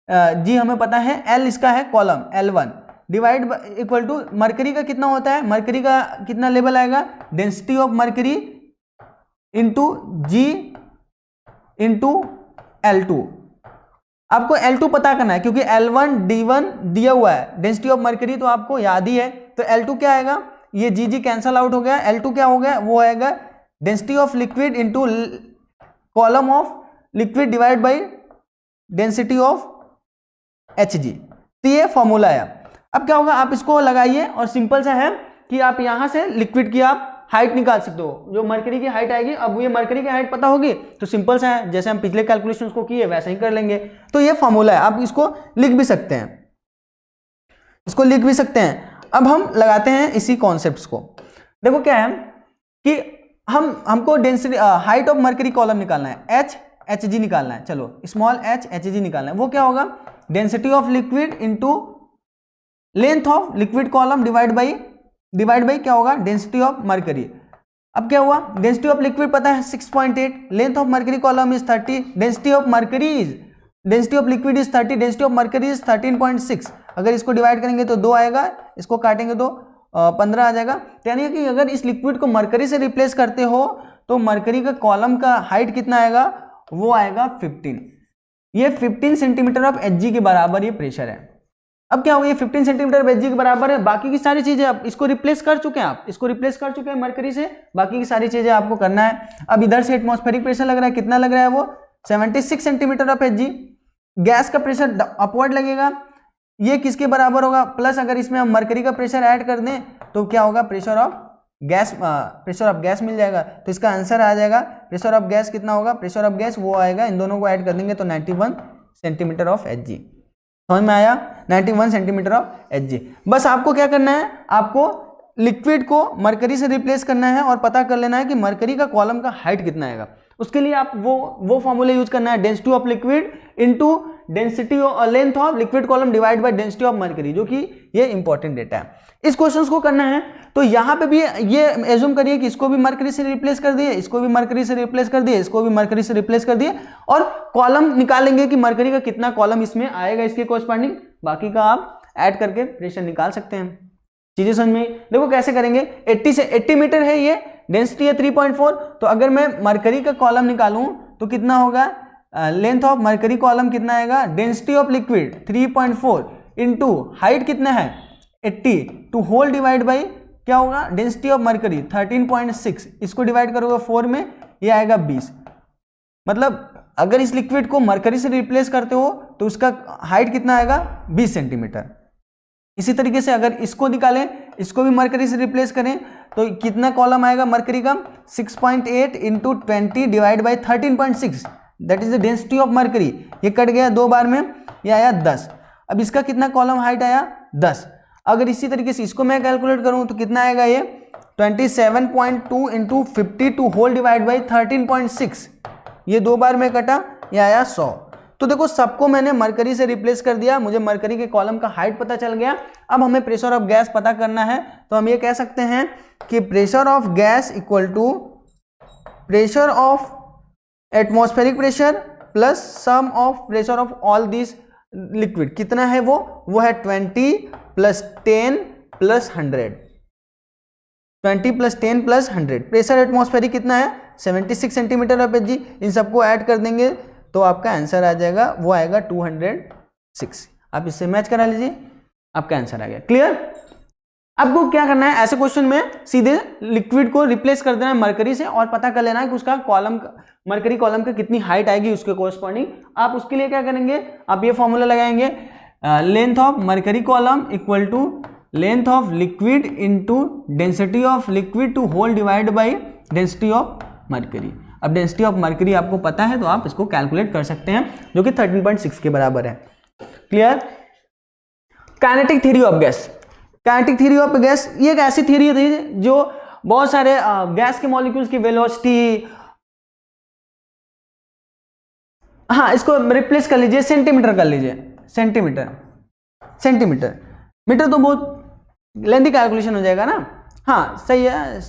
A: जी हमें पता है, एल इसका है column L1 divide equal to mercury का कितना होता है, मरकरी का कितना लेवल आएगा, density of mercury into G into L2। आपको L2 पता करना है क्योंकि L1 D1 दिया हुआ है, डेंसिटी ऑफ मरकरी तो आपको याद ही है। तो L2 क्या आएगा, ये जी कैंसल आउट हो गया, L2 क्या हो गया, वो आएगा density of liquid into column of liquid divide by density of Hg। तो ये फॉर्मूला है। अब क्या होगा, आप इसको लगाइए और सिंपल सा है कि आप यहां से लिक्विड की आप हाइट निकाल सकते हो, जो मरकरी की हाइट आएगी। अब ये मरकरी की हाइट पता होगी तो सिंपल सा है, जैसे हम पिछले कैलकुलेशंस को किए वैसे ही कर लेंगे। तो ये फॉर्मूला है, आप इसको लिख भी सकते हैं, इसको लिख भी सकते हैं। अब हम लगाते हैं इसी कॉन्सेप्ट्स को। देखो क्या है कि हमको density height of mercury column निकालना है, Hg निकालना है। चलो स्मॉल h Hg निकालना है। वो क्या होगा, density of liquid into length of liquid column divide by क्या होगा, डेंसिटी ऑफ मरकरी। अब क्या हुआ, डेंसिटी ऑफ लिक्विड पता है 6.8, length of mercury column is 30, density of liquid is 30, density of mercury is 13.6। अगर इसको डिवाइड करेंगे तो 2 आएगा, इसको काटेंगे तो 15 आ जाएगा। यानी कि अगर इस लिक्विड को मरकरी से रिप्लेस करते हो तो मरकरी का कॉलम का हाइट कितना आएगा, वो आएगा 15। ये 15 सेंटीमीटर ऑफ Hg के बराबर ये प्रेशर है। अब क्या होगा, ये 15 सेंटीमीटर Hg के बराबर है। बाकी की सारी चीजें आप इसको रिप्लेस कर चुके हैं, आप इसको रिप्लेस कर चुके हैं मरकरी से, बाकी की सारी चीजें आपको करना है। अब इधर से एटमॉस्फेरिक प्रेशर लग रहा है, कितना लग रहा है, वो 76 सेंटीमीटर ऑफ Hg। गैस का प्रेशर अपवर्ड लगेगा, ये किसके बराबर होगा, प्लस अगर इसमें हम मरकरी का प्रेशर ऐड कर दें तो क्या होगा, प्रेशर ऑफ गैस मिल जाएगा। तो इसका आंसर आ जाएगा प्रेशर ऑफ गैस कितना होगा, प्रेशर ऑफ गैस वो आएगा, इन दोनों को ऐड कर देंगे तो 91 सेंटीमीटर ऑफ Hg। समझ में आया, 91 सेंटीमीटर ऑफ Hg। बस आपको क्या करना है, आपको लिक्विड को मरकरी से रिप्लेस करना है और पता कर लेना है कि मरकरी का कॉलम का हाइट कितना आएगा। उसके लिए आप वो फॉर्मूला यूज करना है, density of liquid into density और length of liquid column divide by density of mercury, जो कि ये इंपॉर्टेंट डेटा है। इस क्वेश्चंस को करना है तो यहाँ पे भी ये एज्यूम करिए कि इसको भी मरकरी से रिप्लेस कर दिए, इसको भी मरकरी से रिप्लेस कर दिए, इसको भी मरकरी से रिप्लेस कर दिए, और कॉलम निकालेंगे कि मरकरी का कितना कॉलम इसमें आएगा इसके कॉरस्पॉन्डिंग। बाकी का आप ऐड करके प्रेशर निकाल सकते हैं। चीजें समझ में, देखो कैसे करेंगे। 80 मीटर है, ये डेंसिटी है 3.4, तो अगर मैं मरकरी का कॉलम निकालूं तो कितना होगा, लेंथ ऑफ मरकरी कॉलम कितना आएगा, density of liquid 3.4 into height कितना है 80 टू होल डिवाइड बाई क्या होगा, डेंसिटी ऑफ मरकरी 13.6, इसको डिवाइड करोगे 4 में, ये आएगा 20। मतलब अगर इस लिक्विड को मरकरी से रिप्लेस करते हो तो उसका हाइट कितना आएगा, 20 सेंटीमीटर। इसी तरीके से अगर इसको निकालें, इसको भी मरकरी से रिप्लेस करें तो कितना कॉलम आएगा मरकरी का, 6.8 into 20 divide by 13.6, that is the density of mercury. ये कट गया 2 बार में, ये आया 10। अब इसका कितना कॉलम हाइट आया 10। अगर इसी तरीके से इसको मैं कैलकुलेट करूं तो कितना आएगा ये 27.2 इंटू 52 होल डिवाइड बाई 13.6। ये 2 बार में कटा, ये आया 100। तो देखो सबको मैंने मरकरी से रिप्लेस कर दिया, मुझे मरकरी के कॉलम का हाइट पता चल गया। अब हमें प्रेशर ऑफ गैस पता करना है, तो हम ये कह सकते हैं कि pressure of gas equal to pressure of atmospheric pressure plus sum of pressure of all this liquid. कितना है वो है 20 plus 10 plus 100। 20 plus 10 plus 100। Pressure atmospheric कितना है 76 सेंटीमीटर है जी। इन सबको ऐड कर देंगे तो आपका आंसर आ जाएगा, वो आएगा 206। आप इससे मैच करा लीजिए, आपका आंसर आ गया। क्लियर? आपको क्या करना है, ऐसे क्वेश्चन में सीधे लिक्विड को रिप्लेस कर देना है मरकरी से और पता कर लेना है कि उसका कॉलम, मरकरी कॉलम का कितनी हाइट आएगी उसके कोरस्पॉन्डिंग। आप उसके लिए क्या करेंगे, आप ये फॉर्मूला लगाएंगे, length of mercury column equal to length of liquid into density of liquid to whole divide by density of mercury. अब डेंसिटी ऑफ मरकरी आपको पता है तो आप इसको कैलकुलेट कर सकते हैं, जो कि 13.6 के बराबर है। Clear? Kinetic theory of gas. Kinetic theory of gas ये एक ऐसी थ्योरी थी जो बहुत सारे गैस के मॉलिक्यूल्स की वेलोसिटी, हाँ इसको रिप्लेस कर लीजिए, सेंटीमीटर कर लीजिए, सेंटीमीटर मीटर तो बहुत लेंथी कैलकुलेशन हो जाएगा ना। हाँ सही है,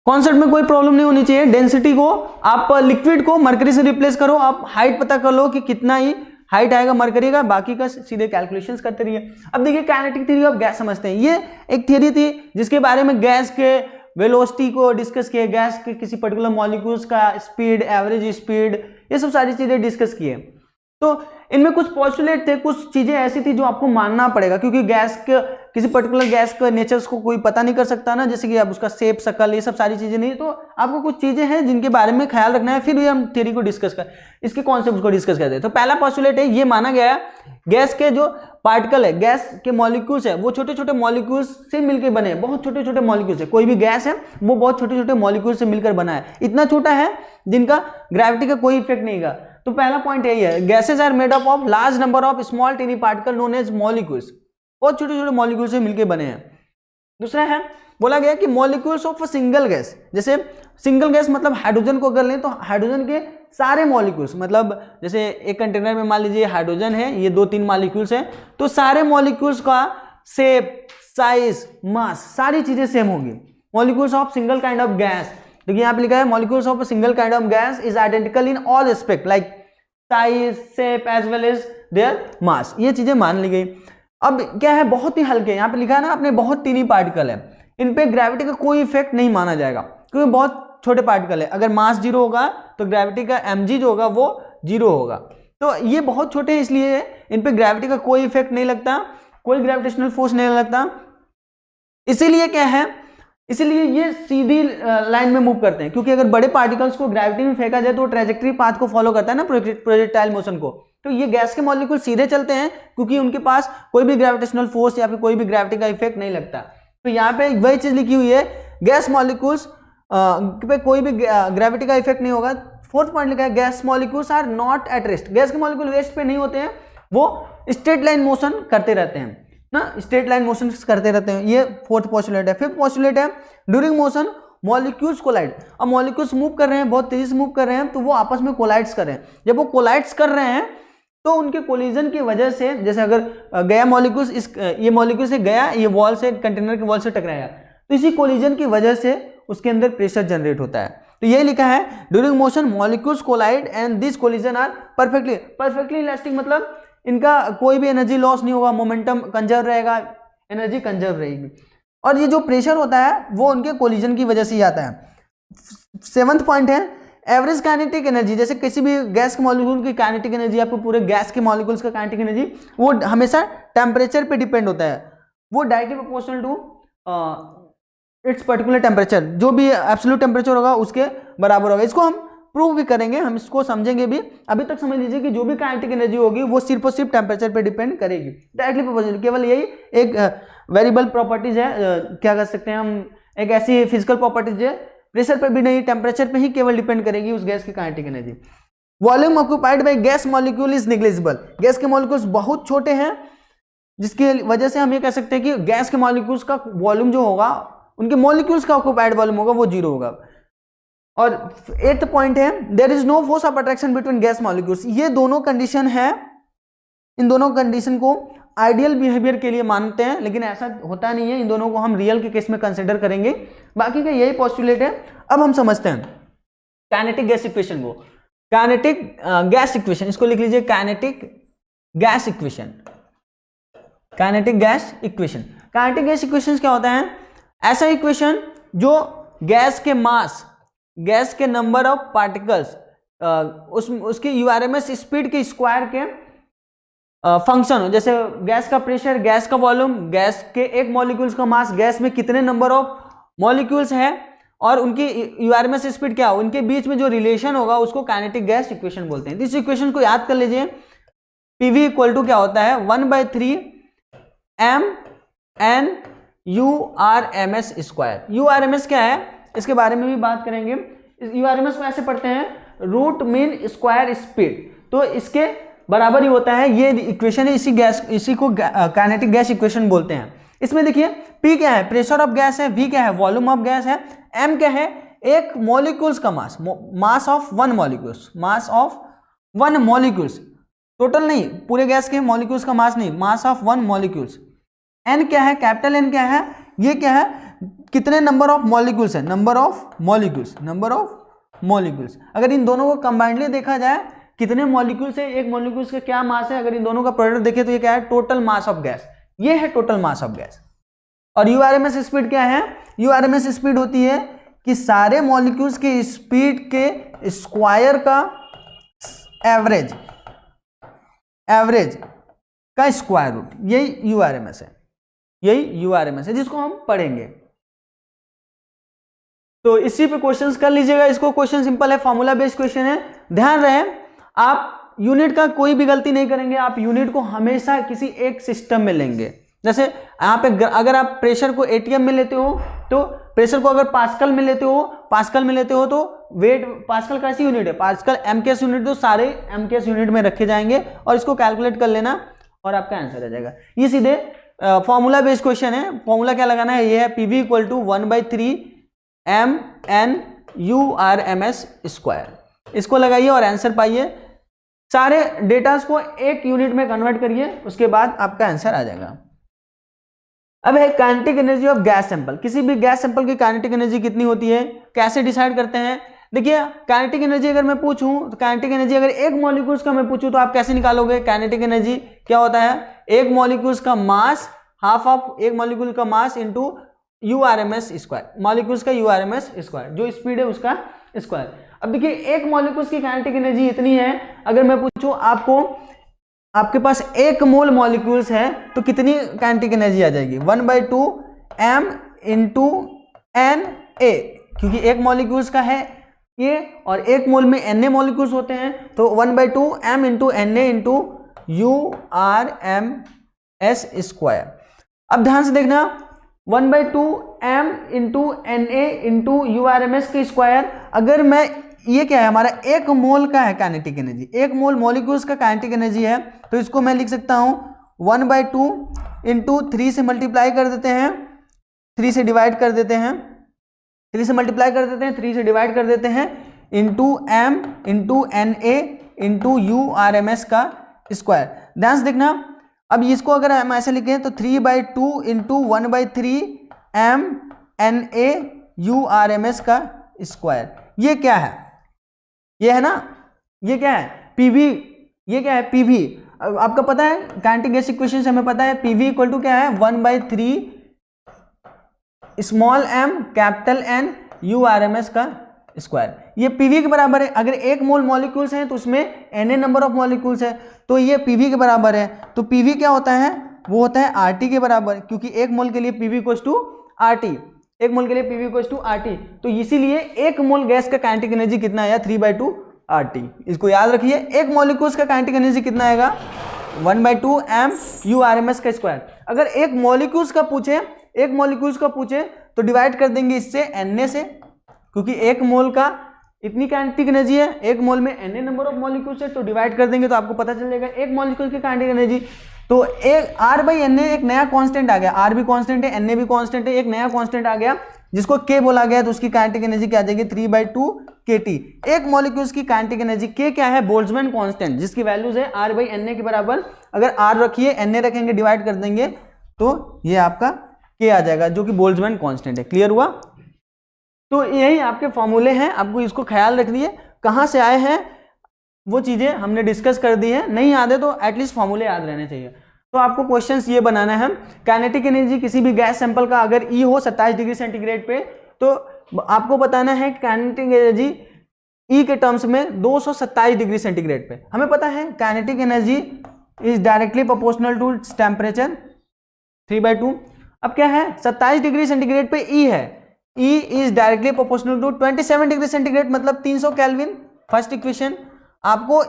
A: कॉन्सेप्ट में कोई प्रॉब्लम नहीं होनी चाहिए। डेंसिटी को आप लिक्विड को मरकरी से रिप्लेस करो, आप हाइट पता कर लो कि कितना ही हाइट आएगा मरकरी का, बाकी का सीधे कैलकुलेशंस करते रहिए। अब देखिए काइनेटिक थ्योरी ऑफ गैस समझते हैं। ये एक थ्योरी थी जिसके बारे में गैस के वेलोसिटी को डिस्कस किए, गैस के किसी पर्टिकुलर मॉलिक्यूल्स का स्पीड, एवरेज स्पीड, ये सब सारी चीजें डिस्कस किए। तो इनमें कुछ पॉस्टुलेट थे, कुछ चीजें ऐसी थी जो आपको मानना पड़ेगा, क्योंकि गैस के किसी पर्टिकुलर गैस का नेचर्स को कोई पता नहीं कर सकता ना, जैसे कि अब उसका शेप, शकल, ये सब सारी चीजें नहीं। तो आपको कुछ चीजें हैं जिनके बारे में ख्याल रखना है, फिर भी हम थ्योरी को डिस्कस कर, इसके कॉन्सेप्ट को डिस्कस करते हैं। तो पहला पॉस्टुलेट है, ये माना गया गैस के जो पार्टिकल है, गैस के मॉलिक्यूल्स है, वो छोटे छोटे मॉलिक्यूल्स से मिलकर बने, बहुत छोटे छोटे मॉलिक्यूल्स है। कोई भी गैस है वो बहुत छोटे छोटे मॉलिक्यूल से मिलकर बना है, इतना छोटा है जिनका ग्रेविटी का कोई इफेक्ट नहीं है। तो पहला पॉइंट यही है, gases are made up of large number of small tiny particle known as molecules, बहुत छोटे छोटे मॉलिक्यूल से मिलकर बने हैं। दूसरा है, बोला गया कि molecules of a single gas, जैसे सिंगल गैस मतलब हाइड्रोजन को अगर लें तो हाइड्रोजन के सारे मॉलिक्यूल्स, मतलब जैसे एक कंटेनर में मान लीजिए हाइड्रोजन है, ये 2-3 मॉलिक्यूल्स हैं, तो सारे मॉलिक्यूल्स का शेप, साइज, मास, सारी चीजें सेम होंगी। Molecules of single kind of gas, देखिए यहाँ पे लिखा है molecules of a single kind of gas is identical in all aspect like size, shape as well as their mass. ये चीजें मान ली गई। अब क्या है, बहुत ही हल्के, यहाँ पे लिखा है ना अपने, बहुत टीनी पार्टिकल है, इन पे ग्रेविटी का कोई इफेक्ट नहीं माना जाएगा, क्योंकि बहुत छोटे पार्टिकल है। अगर मास 0 होगा तो ग्रेविटी का mg जो होगा वो 0 होगा। तो ये बहुत छोटे हैं, इसलिए इन पे ग्रेविटी का कोई इफेक्ट नहीं लगता, कोई ग्रेविटेशनल फोर्स नहीं लगता। इसीलिए क्या है, इसलिए ये सीधी लाइन में मूव करते हैं, क्योंकि अगर बड़े पार्टिकल्स को ग्रेविटी में फेंका जाए तो ट्रेजेक्टरी पाथ को फॉलो करता है ना, प्रोजेक्टाइल मोशन को। तो ये गैस के मॉलिक्यूल सीधे चलते हैं क्योंकि उनके पास कोई भी ग्रेविटेशनल फोर्स या फिर कोई भी ग्रेविटी का इफेक्ट नहीं लगता। तो यहाँ पे वही चीज लिखी हुई है, गैस मॉलिक्यूल्स पे कोई भी ग्रेविटी का इफेक्ट नहीं होगा। फोर्थ पॉइंट लिखा है, gas molecules are not at rest, gas के मॉलिक्यूल रेस्ट पे नहीं होते हैं, वो स्ट्रेट लाइन मोशन करते रहते हैं ना, स्ट्रेट लाइन मोशन करते रहते हैं। ये फोर्थ पोस्टुलेट है। फिफ्थ पोस्टुलेट है, ड्यूरिंग मोशन मॉलिक्यूल्स कोलाइड। अब मॉलिक्यूल्स मूव कर रहे हैं, बहुत तेजी से मूव कर रहे हैं, तो वो आपस में कोलाइड्स कर रहे हैं। जब वो कोलाइड्स कर रहे हैं तो उनके कोलिजन की वजह से, जैसे अगर गया मॉलिक्यूल्स इस ये मॉलिक्यूल से गया, ये वॉल से, कंटेनर के वॉल से टकराया, तो इसी कोलिजन की वजह से उसके अंदर प्रेशर जनरेट होता है। तो ये लिखा है, during motion molecules collide and this collision are perfectly elastic, मतलब इनका कोई भी एनर्जी लॉस नहीं होगा, मोमेंटम कंजर्व रहेगा, एनर्जी कंजर्व रहेगी। और ये जो प्रेशर होता है वो उनके कोलिजन की वजह से ही आता है। सेवंथ पॉइंट है, एवरेज काइनेटिक एनर्जी, जैसे किसी भी गैस के मॉलिक्यूल की काइनेटिक एनर्जी, आपको पूरे गैस के मॉलिक्यूल्स का काइनेटिक एनर्जी वो हमेशा टेम्परेचर पे डिपेंड होता है, वो directly proportional to its particular temperature, जो भी एब्सोल्यूट टेम्परेचर होगा उसके बराबर होगा। इसको हम प्रूव भी करेंगे, हम इसको समझेंगे भी। अभी तक समझ लीजिए कि जो भी काइनेटिक एनर्जी होगी वो सिर्फ और सिर्फ टेम्परेचर पे डिपेंड करेगी, डायरेक्टली प्रोपोर्शनल। केवल यही एक वेरिएबल प्रॉपर्टीज है, क्या कर सकते हैं हम, एक ऐसी फिजिकल प्रॉपर्टीज है, प्रेशर पे भी नहीं, टेम्परेचर पे ही केवल डिपेंड करेगी उस गैस की kinetic energy. Volume occupied by gas molecule is negligible, gas के मॉलिक्यूल्स बहुत छोटे हैं, जिसकी वजह से हम ये कह सकते हैं कि गैस के मॉलिक्यूल्स का वॉल्यूम जो होगा, उनके मॉलिक्यूल्स का ऑक्यूपाइड वॉल्यूम होगा वो 0 होगा। और 8th पॉइंट है there is no force of attraction between gas molecules. ये दोनों कंडीशन है, इन दोनों कंडीशन को आइडियल बिहेवियर के लिए मानते हैं, लेकिन ऐसा होता नहीं है, इन दोनों को हम रियल के केस में कंसिडर करेंगे। बाकी का यही पोस्टुलेट है। अब हम समझते हैं काइनेटिक गैस इक्वेशन को। काइनेटिक गैस इक्वेशन, इसको लिख लीजिए kinetic gas equation. Kinetic gas equation, kinetic gas equation क्या होता है? ऐसा इक्वेशन जो गैस के मास, गैस के नंबर ऑफ पार्टिकल्स, उसकी यूआरएमएस स्पीड के स्क्वायर के फंक्शन हो। जैसे गैस का प्रेशर, गैस का वॉल्यूम, गैस के एक मॉलिक्यूल्स का मास, गैस में कितने नंबर ऑफ मॉलिक्यूल्स है और उनकी यूआरएमएस स्पीड क्या हो, उनके बीच में जो रिलेशन होगा उसको काइनेटिक गैस इक्वेशन बोलते हैं। इस इक्वेशन को याद कर लीजिए। पीवी इक्वल टू क्या होता है? 1/3 mn/URMS स्क्वायर। यूआरएमएस क्या है इसके बारे में भी बात करेंगे। यूआरएमएस को ऐसे पढ़ते हैं रूट मीन स्क्वायर स्पीड, तो इसके बराबर ही होता है। ये इक्वेशन है, इसी को काइनेटिक गैस इक्वेशन बोलते हैं। इसमें देखिए P क्या है? प्रेशर ऑफ गैस है। V क्या है? वॉल्यूम ऑफ गैस है। M क्या है? एक मॉलिक्यूल्स का mass, mass of one molecules, mass of one molecules, total नहीं, पूरे गैस के मॉलिक्यूल्स का मास नहीं, mass of one molecules. N क्या है? कैपिटल N क्या है? ये क्या है? कितने नंबर ऑफ मॉलिक्यूल्स है? Number of molecules, number of molecules. अगर इन दोनों को कंबाइंडली देखा जाए, कितने मॉलिक्यूल्स है, एक मॉलिक्यूल्स का क्या मास है, अगर इन दोनों का प्रोडक्ट देखें तो ये क्या है? Total mass of gas. ये है टोटल मास ऑफ गैस। और यूआरएमएस स्पीड क्या है? यूआरएमएस स्पीड होती है कि सारे मॉलिक्यूल्स के स्पीड के स्क्वायर का एवरेज का स्क्वायर रूट, यही यूआरएमएस है, यही यूआरएमएस है जिसको हम पढ़ेंगे। तो इसी पे क्वेश्चंस कर लीजिएगा। इसको क्वेश्चन सिंपल है, फॉर्मूला बेस्ड क्वेश्चन है। ध्यान रहे आप यूनिट का कोई भी गलती नहीं करेंगे। आप यूनिट को हमेशा किसी एक सिस्टम में लेंगे। जैसे यहाँ पे अगर आप प्रेशर को एटीएम में लेते हो तो प्रेशर को अगर पास्कल में लेते हो तो वेट, पास्कल कैसी यूनिट है? पास्कल एमकेएस यूनिट, तो सारे एमकेएस यूनिट में रखे जाएंगे और इसको कैलकुलेट कर लेना और आपका आंसर आ जाएगा। ये सीधे फॉर्मूला बेस्ड क्वेश्चन है। फॉर्मूला क्या लगाना है? ये है PV equal to 1/3 mn/URMS square. इसको लगाइए और आंसर पाइए। सारे डेटास को एक यूनिट में कन्वर्ट करिए, उसके बाद आपका आंसर आ जाएगा। अब है kinetic energy of gas sample. किसी भी गैस सैंपल की काइनेटिक एनर्जी कितनी होती है, कैसे डिसाइड करते हैं? देखिए काइनेटिक एनर्जी अगर मैं पूछूं तो काइनेटिक एनर्जी अगर एक मॉलिक्यूल्स का मैं पूछूं तो आप कैसे निकालोगे? काइनेटिक एनर्जी क्या होता है? एक मॉलिक्यूल्स का मास, हाफ ऑफ एक मॉलिक्यूल का मास इंटू यूआरएमएस स्क्वायर, मॉलिक्यूल्स का यूआरएमएस स्क्वायर, जो स्पीड है उसका स्क्वायर। अब देखिए एक मॉलिक्यूल्स की काइनेटिक एनर्जी इतनी है, अगर मैं पूछूं आपको, आपके पास एक मोल मॉलिक्यूल्स है तो कितनी काइनेटिक एनर्जी आ जाएगी? 1/2 m इंटू एन ए, क्योंकि एक मॉलिक्यूल्स का है ये और एक मोल में एन ए मॉलिक्यूल्स होते हैं, तो 1/2 m into N A into URMS square. अब ध्यान से देखना, 1/2 m into N A into URMS के स्क्वायर। अगर मैं, ये क्या है हमारा? एक मोल का है काइनेटिक एनर्जी, एक मोल मॉलिक्यूल्स का काइनेटिक एनर्जी है, तो इसको मैं लिख सकता हूं 1/2 इंटू 3 से मल्टीप्लाई कर देते हैं, 3 से डिवाइड कर देते हैं, 3 से मल्टीप्लाई कर देते हैं, 3 से डिवाइड कर देते हैं, into m into N A into URMS का स्क्वायर। ध्यान से देखना, अब इसको अगर हम ऐसे लिखें तो 3/2 इंटू 1/3 mNA URMS का स्क्वायर। ये क्या है? ये है ना, ये क्या है? पीवी। ये क्या है? पीवी। आपका पता है काइनेटिक गैस इक्वेशन से हमें पता है पीवी इक्वल टू क्या है? 1/3 small m capital N URMS का स्क्वायर। ये पीवी के बराबर है। अगर एक मोल मॉलिक्यूल्स हैं तो उसमें Na नंबर ऑफ मॉलिक्यूल्स है, तो ये पीवी के बराबर है। तो पीवी क्या होता है? वो होता है RT के बराबर, क्योंकि एक मोल के लिए पीवी इक्वल्स टू RT, एक मोल के लिए पीवी इक्वल्स टू RT। तो इसीलिए एक मोल गैस का काइनेटिक एनर्जी कितना आया? 3/2 RT। इसको याद रखिए। एक मॉलिक्यूल्स का काइनेटिक एनर्जी कितना आएगा? 1/2 m URMS का स्क्वायर। अगर एक मॉलिक्यूल्स का पूछे तो डिवाइड कर देंगे इससे Na से, क्योंकि एक मोल का इतनी काइनेटिक एनर्जी है, एक मोल में n नंबर ऑफ मॉलिक्यूल्स है, तो डिवाइड कर देंगे तो आपको पता चल जाएगा एक मॉलिक्यूल की काइनेटिक एनर्जी। तो एक R/N एक नया कांस्टेंट आ गया, R भी कांस्टेंट है, Na भी कांस्टेंट है, एक नया कांस्टेंट आ गया जिसको K बोला गया, तो उसकी काइनेटिक एनर्जी क्या आ जाएगी 3/2 kT। एक मॉलिक्यूल्स की काइनेटिक एनर्जी K क्या है, बोल्ट्जमैन कांस्टेंट, जिसकी वैल्यूज है R/Na के बराबर। अगर R रखिए, Na रखेंगे, डिवाइड कर देंगे तो ये आपका K आ जाएगा जो कि बोल्ट्जमैन कांस्टेंट है। क्लियर हुआ? तो यही आपके फॉर्मूले हैं, आपको इसको ख्याल रखिए कहाँ से आए हैं वो चीजें हमने डिस्कस कर दी है। नहीं याद है तो एटलीस्ट फॉर्मूले याद रहने चाहिए। तो आपको क्वेश्चंस ये बनाना है, काइनेटिक एनर्जी किसी भी गैस सैंपल का अगर E हो 27 डिग्री सेंटीग्रेड पे, तो आपको बताना है काइनेटिक एनर्जी E के टर्म्स में 227 डिग्री सेंटीग्रेड पे। हमें पता है kinetic energy is directly proportional to temperature 3/2। अब क्या है 27 डिग्री सेंटीग्रेड पे E है, E is directly proportional to 27 degree centigrade मतलब 300 केल्विन। फर्स्ट इक्वेशन आपको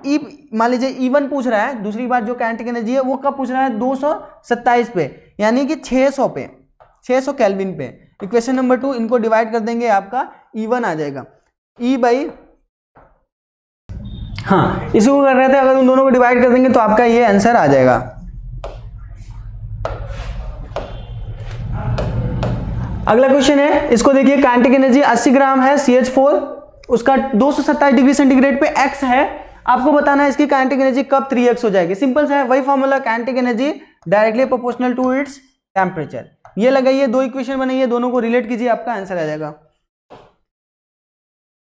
A: E मान लीजिए E1 पूछ रहा है, दूसरी बात जो काइनेटिक एनर्जी है वो कब पूछ रहा है 227 पे, यानी कि 600 पे, 600 केल्विन पे। इक्वेशन नंबर 2 इनको डिवाइड कर देंगे, आपका E1 आ जाएगा E बाई, हाँ इसको कर रहे थे, अगर उन दोनों को डिवाइड कर देंगे तो आपका ये आंसर आ जाएगा। अगला क्वेश्चन है, इसको देखिए काइनेटिक एनर्जी 80 ग्राम है CH4, उसका 227 डिग्री सेंटीग्रेड पे X है, आपको बताना है इसकी काइनेटिक एनर्जी कब 3x हो जाएगी। सिंपल सा है, वही formula, kinetic energy directly proportional to its temperature. ये लगाइए, दो इक्वेशन बनाइए, दोनों को रिलेट कीजिए, आपका आंसर आ जाएगा।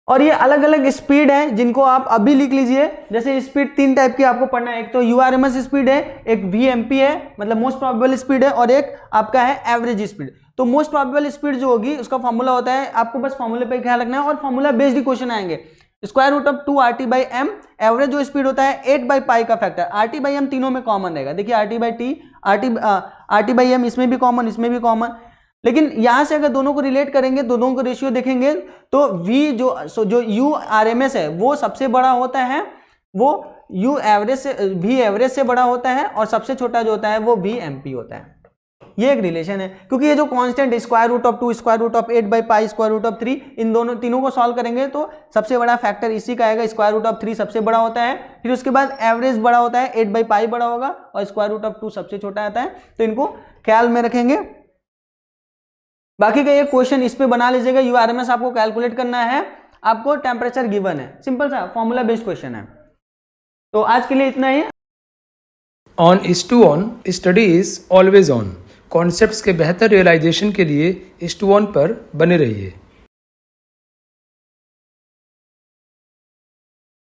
A: और ये अलग अलग स्पीड है जिनको आप अभी लिख लीजिए। जैसे स्पीड 3 टाइप की आपको पढ़ना है, एक तो URMS स्पीड है, एक VMP है मतलब मोस्ट प्रोबेबल स्पीड है, और एक आपका है एवरेज स्पीड। तो मोस्ट प्रोबेबल स्पीड जो होगी उसका फॉर्मूला होता है, आपको बस फॉर्मूले पे ख्याल रखना है, और फॉर्मूला बेस्ड क्वेश्चन आएंगे। Square root of 2RT/m, average जो स्पीड होता है 8/π का फैक्टर, RT/m तीनों में कॉमन रहेगा। देखिए RT/t, RT/m इसमें भी कॉमन, इसमें भी कॉमन, लेकिन यहां से अगर दोनों को रिलेट करेंगे, दोनों को रेशियो देखेंगे तो V जो URMS है वो सबसे बड़ा होता है, वो V एवरेज से बड़ा होता है, और सबसे छोटा जो होता है वो VMP होता है। ये एक रिलेशन है, क्योंकि ये जो constant square root of 2, square root of 8/π, square root of 3, इन दोनों तीनों को सॉल्व करेंगे तो सबसे बड़ा फैक्टर इसी का आएगा। स्क्वायर रूट ऑफ 3 सबसे बड़ा होता है, फिर उसके बाद एवरेज बड़ा होता है, 8/π बड़ा होगा, और स्क्वायर रूट ऑफ 2 सबसे छोटा आता है। तो इनको ख्याल में रखेंगे। बाकी का ये क्वेश्चन इस पे बना लीजिएगा। URMS आपको कैलकुलेट करना है, आपको टेम्परेचर गिवन है, सिंपल सा फॉर्मूला बेस्ड क्वेश्चन है। तो आज के लिए इतना ही।
B: On IS2ON study is always on. Concepts के बेहतर रियलाइजेशन के लिए IS2ON पर बने रहिए।